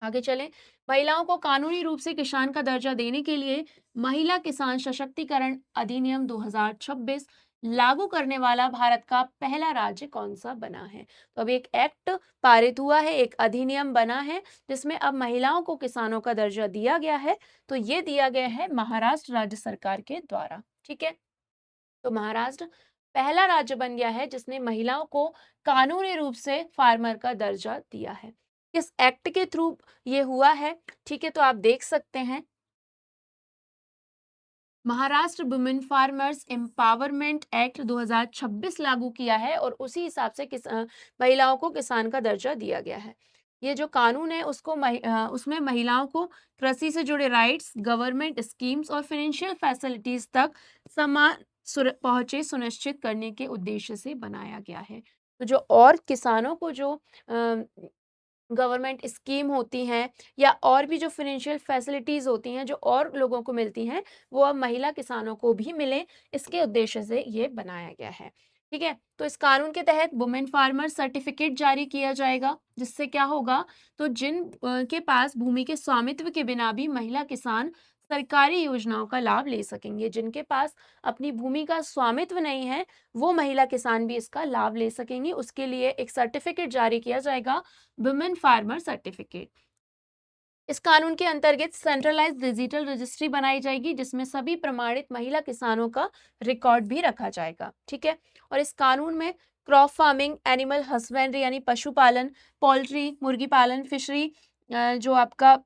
आगे चलें। महिलाओं को कानूनी रूप से किसान का दर्जा देने के लिए महिला किसान सशक्तिकरण अधिनियम 2026 लागू करने वाला भारत का पहला राज्य कौन सा बना है? तो अब एक एक्ट पारित हुआ है, एक अधिनियम बना है जिसमें अब महिलाओं को किसानों का दर्जा दिया गया है। तो ये दिया गया है महाराष्ट्र राज्य सरकार के द्वारा। ठीक है, तो महाराष्ट्र पहला राज्य बन गया है जिसने महिलाओं को कानूनी रूप से फार्मर का दर्जा दिया है। किस एक्ट के थ्रू ये हुआ है? ठीक है, तो आप देख सकते हैं, Maharashtra women farmers empowerment act 2026 लागू किया है, और उसी हिसाब से महिलाओं को किसान का दर्जा दिया गया है। ये जो कानून है उसमें महिलाओं को कृषि से जुड़े राइट्स, गवर्नमेंट स्कीम्स और फाइनेंशियल फैसिलिटीज तक समान पहुंचे सुनिश्चित करने के उद्देश्य से बनाया गया है। तो जो और किसानों को जो गवर्नमेंट स्कीम होती हैं या और भी जो फाइनेंशियल फैसिलिटीज़ होती हैं जो और लोगों को मिलती हैं, वो अब महिला किसानों को भी मिले, इसके उद्देश्य से ये बनाया गया है। ठीक है, तो इस कानून के तहत वुमेन फार्मर सर्टिफिकेट जारी किया जाएगा, जिससे क्या होगा? तो जिन के पास भूमि के स्वामित्व के बिना भी महिला किसान सरकारी योजनाओं का लाभ ले सकेंगे। जिनके पास अपनी भूमि का स्वामित्व नहीं है, वो महिला किसान भी इसका लाभ ले सकेंगी। उसके लिए एक सर्टिफिकेट जारी किया जाएगा, वुमेन फार्मर सर्टिफिकेट। इस कानून के अंतर्गत सेंट्रलाइज्ड डिजिटल रजिस्ट्री बनाई जाएगी जिसमें सभी प्रमाणित महिला किसानों का रिकॉर्ड भी रखा जाएगा। ठीक है, और इस कानून में क्रॉप फार्मिंग, एनिमल हस्बेंड्री यानी पशुपालन, पोल्ट्री, मुर्गी पालन, फिशरी, जो आपका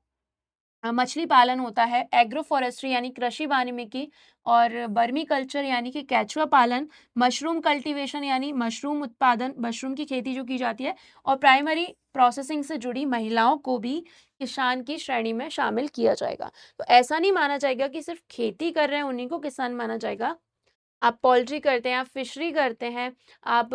मछली पालन होता है, एग्रो फॉरेस्ट्री यानी कृषि वानिकी, और बर्मी कल्चर यानी कि केचुआ पालन, मशरूम कल्टीवेशन यानी मशरूम उत्पादन, मशरूम की खेती जो की जाती है, और प्राइमरी प्रोसेसिंग से जुड़ी महिलाओं को भी किसान की श्रेणी में शामिल किया जाएगा। तो ऐसा नहीं माना जाएगा कि सिर्फ खेती कर रहे हैं उन्हीं को किसान माना जाएगा। आप पोल्ट्री करते हैं, आप फिशरी करते हैं, आप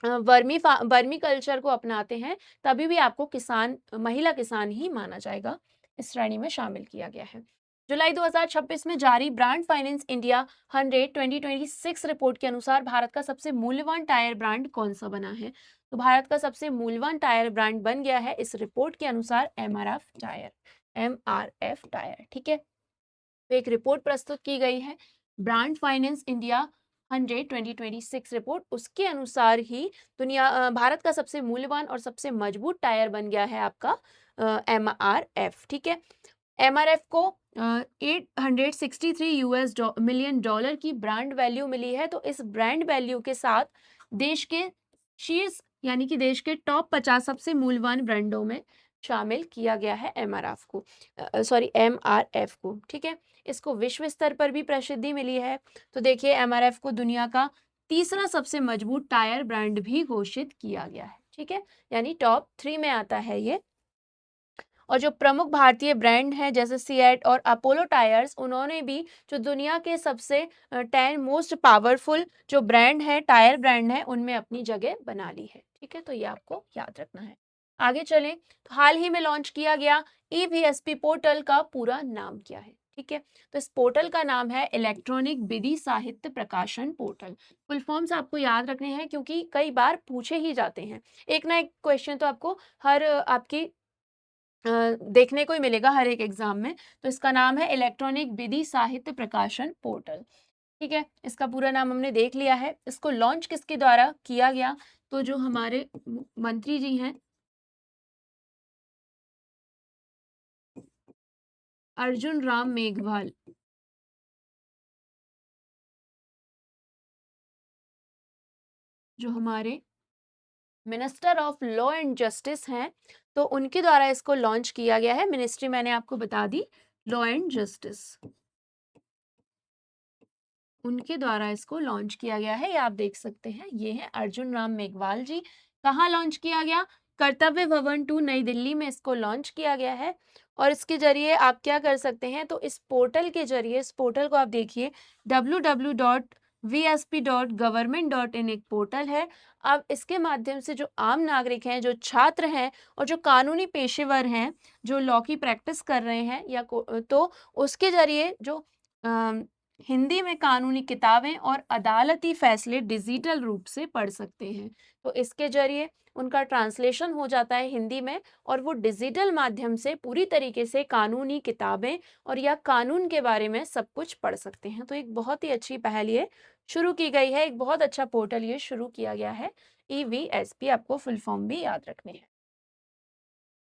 वर्मी कल्चर को अपनाते हैं, तभी भी आपको किसान, महिला किसान ही माना जाएगा। इस श्रेणी में शामिल किया गया है। जुलाई 2026 में जारी ब्रांड फाइनेंस इंडिया 100 2026 रिपोर्ट के अनुसार भारत का सबसे मूल्यवान टायर ब्रांड कौन सा बना है? तो भारत का सबसे मूल्यवान टायर ब्रांड बन गया है इस रिपोर्ट के अनुसार एमआरएफ टायर। MRF tyre. ठीक है, तो एक रिपोर्ट प्रस्तुत की गई है, ब्रांड फाइनेंस इंडिया 100 2026 रिपोर्ट। उसके अनुसार ही भारत का सबसे मूल्यवान और सबसे मजबूत टायर बन गया है आपका एमआरएफ। ठीक है, एमआरएफ को 863 यूएस मिलियन डॉलर की ब्रांड वैल्यू मिली है। तो इस ब्रांड वैल्यू के साथ देश के शीर्ष यानी कि देश के टॉप 50 सबसे मूल्यवान ब्रांडों में शामिल किया गया है एमआरएफ को, एमआरएफ को। ठीक है, इसको विश्व स्तर पर भी प्रसिद्धि मिली है। तो देखिए, एमआरएफ को दुनिया का तीसरा सबसे मजबूत टायर ब्रांड भी घोषित किया गया है। ठीक है, यानी टॉप 3 में आता है ये। और जो प्रमुख भारतीय ब्रांड हैं जैसे सीएट और अपोलो टायर्स, उन्होंने भी जो दुनिया के सबसे 10 मोस्ट पावरफुल जो ब्रांड है, टायर ब्रांड है, उनमें अपनी जगह बना ली है। ठीक है, तो ये आपको याद रखना है। आगे चलें तो हाल ही में लॉन्च किया गया ईवीएसपी पोर्टल का पूरा नाम क्या है? ठीक है, तो इस पोर्टल का नाम है इलेक्ट्रॉनिक विधि साहित्य प्रकाशन पोर्टल। फुल फॉर्म्स आपको याद रखने हैं क्योंकि कई बार पूछे ही जाते हैं। एक ना एक क्वेश्चन तो आपको हर आपकी देखने को ही मिलेगा हर एक एग्जाम में। तो इसका नाम है इलेक्ट्रॉनिक विधि साहित्य प्रकाशन पोर्टल। ठीक है, इसका पूरा नाम हमने देख लिया है। इसको लॉन्च किसके द्वारा किया गया? तो जो हमारे मंत्री जी हैं, अर्जुन राम मेघवाल, जो हमारे minister of law and justice हैं, तो उनके द्वारा इसको लॉन्च किया गया है। मिनिस्ट्री मैंने आपको बता दी, लॉ एंड जस्टिस, उनके द्वारा इसको लॉन्च किया गया है। ये आप देख सकते हैं, ये है अर्जुन राम मेघवाल जी। कहाँ लॉन्च किया गया? कर्तव्य भवन 2 नई दिल्ली में इसको लॉन्च किया गया है। और इसके जरिए आप क्या कर सकते हैं, तो इस पोर्टल के जरिए, इस पोर्टल को आप देखिए, www.vsp.government.in एक पोर्टल है। अब इसके माध्यम से जो आम नागरिक हैं, जो छात्र हैं और जो कानूनी पेशेवर हैं, जो लॉ की प्रैक्टिस कर रहे हैं तो उसके जरिए जो हिंदी में कानूनी किताबें और अदालती फैसले डिजिटल रूप से पढ़ सकते हैं। तो इसके जरिए उनका ट्रांसलेशन हो जाता है हिंदी में और वो डिजिटल माध्यम से पूरी तरीके से कानूनी किताबें और या कानून के बारे में सब कुछ पढ़ सकते हैं। तो एक बहुत ही अच्छी पहल ये शुरू की गई है, एक बहुत अच्छा पोर्टल ये शुरू किया गया है। ईवीएसपी, आपको फुल फॉर्म भी याद रखने हैं।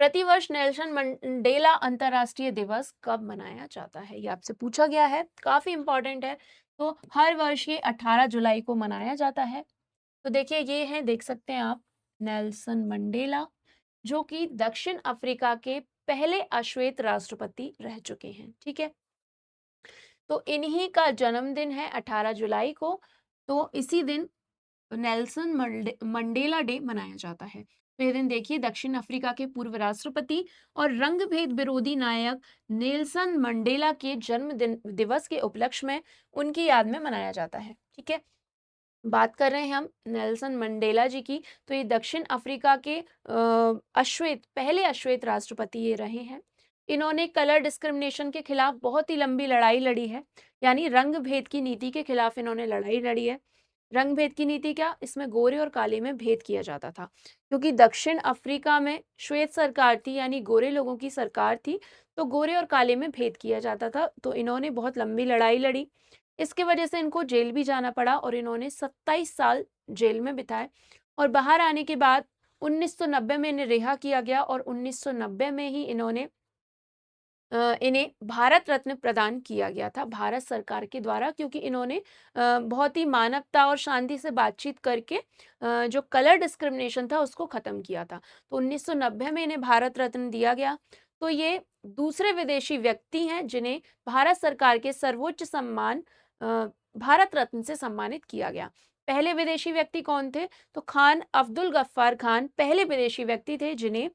प्रतिवर्ष नेल्सन मंडेला अंतर्राष्ट्रीय दिवस कब मनाया जाता है? ये आपसे पूछा गया है, काफी इंपॉर्टेंट है। तो हर वर्ष ये 18 जुलाई को मनाया जाता है। तो देखिए, ये है, देख सकते हैं आप, नेल्सन मंडेला, जो कि दक्षिण अफ्रीका के पहले अश्वेत राष्ट्रपति रह चुके हैं। ठीक है, तो इन्हीं का जन्मदिन है 18 जुलाई को। तो इसी दिन नेल्सन मंडेला डे मनाया जाता है। तो ये दिन देखिए, दक्षिण अफ्रीका के पूर्व राष्ट्रपति और रंगभेद विरोधी नायक नेल्सन मंडेला के जन्मदिन दिवस के उपलक्ष्य में उनकी याद में मनाया जाता है। ठीक है, बात कर रहे हैं हम नेल्सन मंडेला जी की। तो ये दक्षिण अफ्रीका के पहले अश्वेत राष्ट्रपति ये रहे हैं। इन्होंने कलर डिस्क्रिमिनेशन के खिलाफ बहुत ही लंबी लड़ाई लड़ी है, यानी रंग भेद की नीति के खिलाफ इन्होंने लड़ाई लड़ी है। रंग भेद की नीति क्या? इसमें गोरे और काले में भेद किया जाता था, क्योंकि दक्षिण अफ्रीका में श्वेत सरकार थी, यानी गोरे लोगों की सरकार थी, तो गोरे और काले में भेद किया जाता था। तो इन्होंने बहुत लंबी लड़ाई लड़ी, इसकी वजह से इनको जेल भी जाना पड़ा और इन्होंने 27 साल जेल में बिताए। और बाहर आने के बाद 1990 में इन्हें रिहा किया गया और 1990 में ही इन्हें भारत रत्न प्रदान किया गया था भारत सरकार के द्वारा, क्योंकि इन्होंने बहुत ही मानवता और शांति से बातचीत करके जो कलर डिस्क्रिमिनेशन था उसको खत्म किया था। तो 1990 में इन्हें भारत रत्न दिया गया। तो ये दूसरे विदेशी व्यक्ति हैं जिन्हें भारत सरकार के सर्वोच्च सम्मान भारत रत्न से सम्मानित किया गया। पहले विदेशी व्यक्ति कौन थे? तो खान अब्दुल गफ्फार खान पहले विदेशी व्यक्ति थे जिन्हें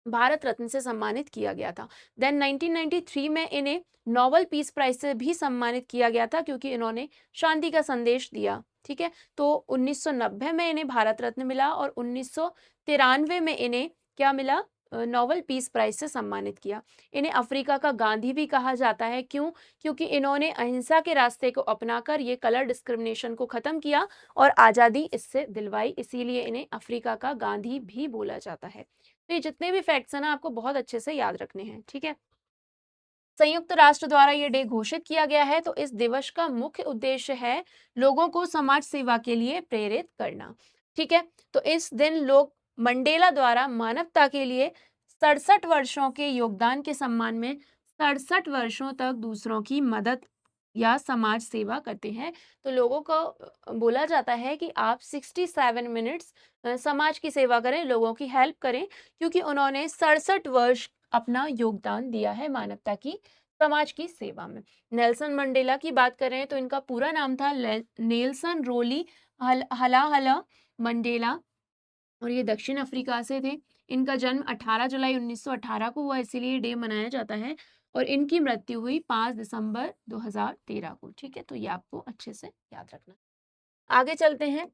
भारत रत्न से सम्मानित किया गया था। देन 1993 में इन्हें नोबेल पीस प्राइज से भी सम्मानित किया गया था, क्योंकि इन्होंने शांति का संदेश दिया। ठीक है, तो 1990 में इन्हें भारत रत्न मिला और 1993 में इन्हें क्या मिला? नोबेल पीस प्राइज से सम्मानित किया। इन्हें अफ्रीका का गांधी भी कहा जाता है। क्यों? क्योंकि इन्होंने अहिंसा के रास्ते को अपनाकर ये कलर डिस्क्रिमिनेशन को खत्म किया और आज़ादी इससे दिलवाई, इसीलिए इन्हें अफ्रीका का गांधी भी बोला जाता है। तो ये जितने भी फैक्ट्स हैं ना, आपको बहुत अच्छे से याद रखने हैं। ठीक है, संयुक्त राष्ट्र द्वारा ये डे घोषित किया गया है। तो इस दिवस का मुख्य उद्देश्य है लोगों को समाज सेवा के लिए प्रेरित करना। ठीक है, तो इस दिन लोग मंडेला द्वारा मानवता के लिए 67 वर्षों के योगदान के सम्मान में 67 वर्षों तक दूसरों की मदद या समाज सेवा करते हैं। तो लोगों को बोला जाता है कि आप 67 मिनट्स समाज की सेवा करें, लोगों की हेल्प करें, क्योंकि उन्होंने 67 वर्ष अपना योगदान दिया है मानवता की, समाज की सेवा में। नेल्सन मंडेला की बात करें तो इनका पूरा नाम था नेल्सन रोली हलाहला मंडेला, और ये दक्षिण अफ्रीका से थे। इनका जन्म 18 जुलाई 1918 को हुआ, इसीलिए डे मनाया जाता है। और इनकी मृत्यु हुई 5 दिसंबर 2013 को। ठीक है, तो ये आपको अच्छे से याद रखना। आगे चलते हैं।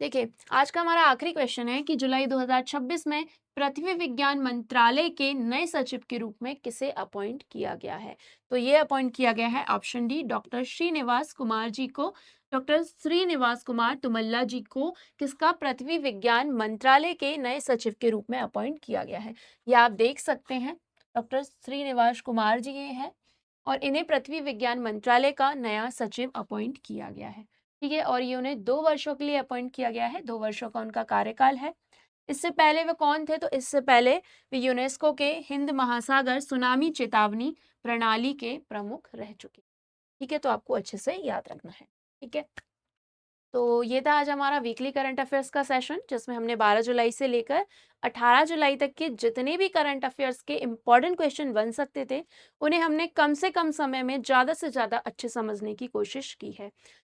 देखिए, आज का हमारा आखिरी क्वेश्चन है कि जुलाई 2026 में पृथ्वी विज्ञान मंत्रालय के नए सचिव के रूप में किसे अपॉइंट किया गया है? तो ये अपॉइंट किया गया है option D doctor Srinivas Kumar ji को। डॉक्टर श्रीनिवास कुमार तुमल्ला जी को किसका पृथ्वी विज्ञान मंत्रालय के नए सचिव के रूप में अपॉइंट किया गया है? ये आप देख सकते हैं, डॉक्टर श्रीनिवास कुमार जी ये हैं और इन्हें पृथ्वी विज्ञान मंत्रालय का नया सचिव अपॉइंट किया गया है। ठीक है, और ये उन्हें 2 वर्षों के लिए अपॉइंट किया गया है, 2 वर्षों का उनका कार्यकाल है। इससे पहले वो कौन थे? तो इससे पहले वे यूनेस्को के हिंद महासागर सुनामी चेतावनी प्रणाली के प्रमुख रह चुके। ठीक है, तो आपको अच्छे से याद रखना है। ठीक है, तो ये था आज हमारा वीकली करंट अफेयर्स का सेशन, जिसमें हमने 12 जुलाई से लेकर 18 जुलाई तक के जितने भी करंट अफेयर्स के इम्पॉर्टेंट क्वेश्चन बन सकते थे, उन्हें हमने कम से कम समय में ज़्यादा से ज़्यादा अच्छे समझने की कोशिश की है।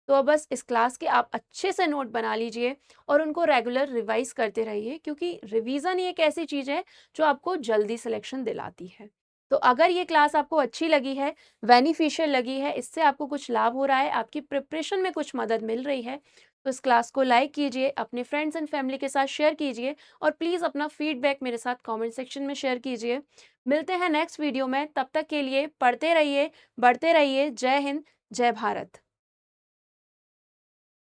तो अब बस इस क्लास के आप अच्छे से नोट बना लीजिए और उनको रेगुलर रिवाइज करते रहिए, क्योंकि रिवीजन ही एक ऐसी चीज़ है जो आपको जल्दी सिलेक्शन दिलाती है। तो अगर ये क्लास आपको अच्छी लगी है, बेनिफिशियल लगी है, इससे आपको कुछ लाभ हो रहा है, आपकी प्रिपरेशन में कुछ मदद मिल रही है, तो इस क्लास को लाइक कीजिए, अपने फ्रेंड्स एंड फैमिली के साथ शेयर कीजिए और प्लीज़ अपना फीडबैक मेरे साथ कमेंट सेक्शन में शेयर कीजिए। मिलते हैं नेक्स्ट वीडियो में, तब तक के लिए पढ़ते रहिए, बढ़ते रहिए। जय हिंद, जय भारत।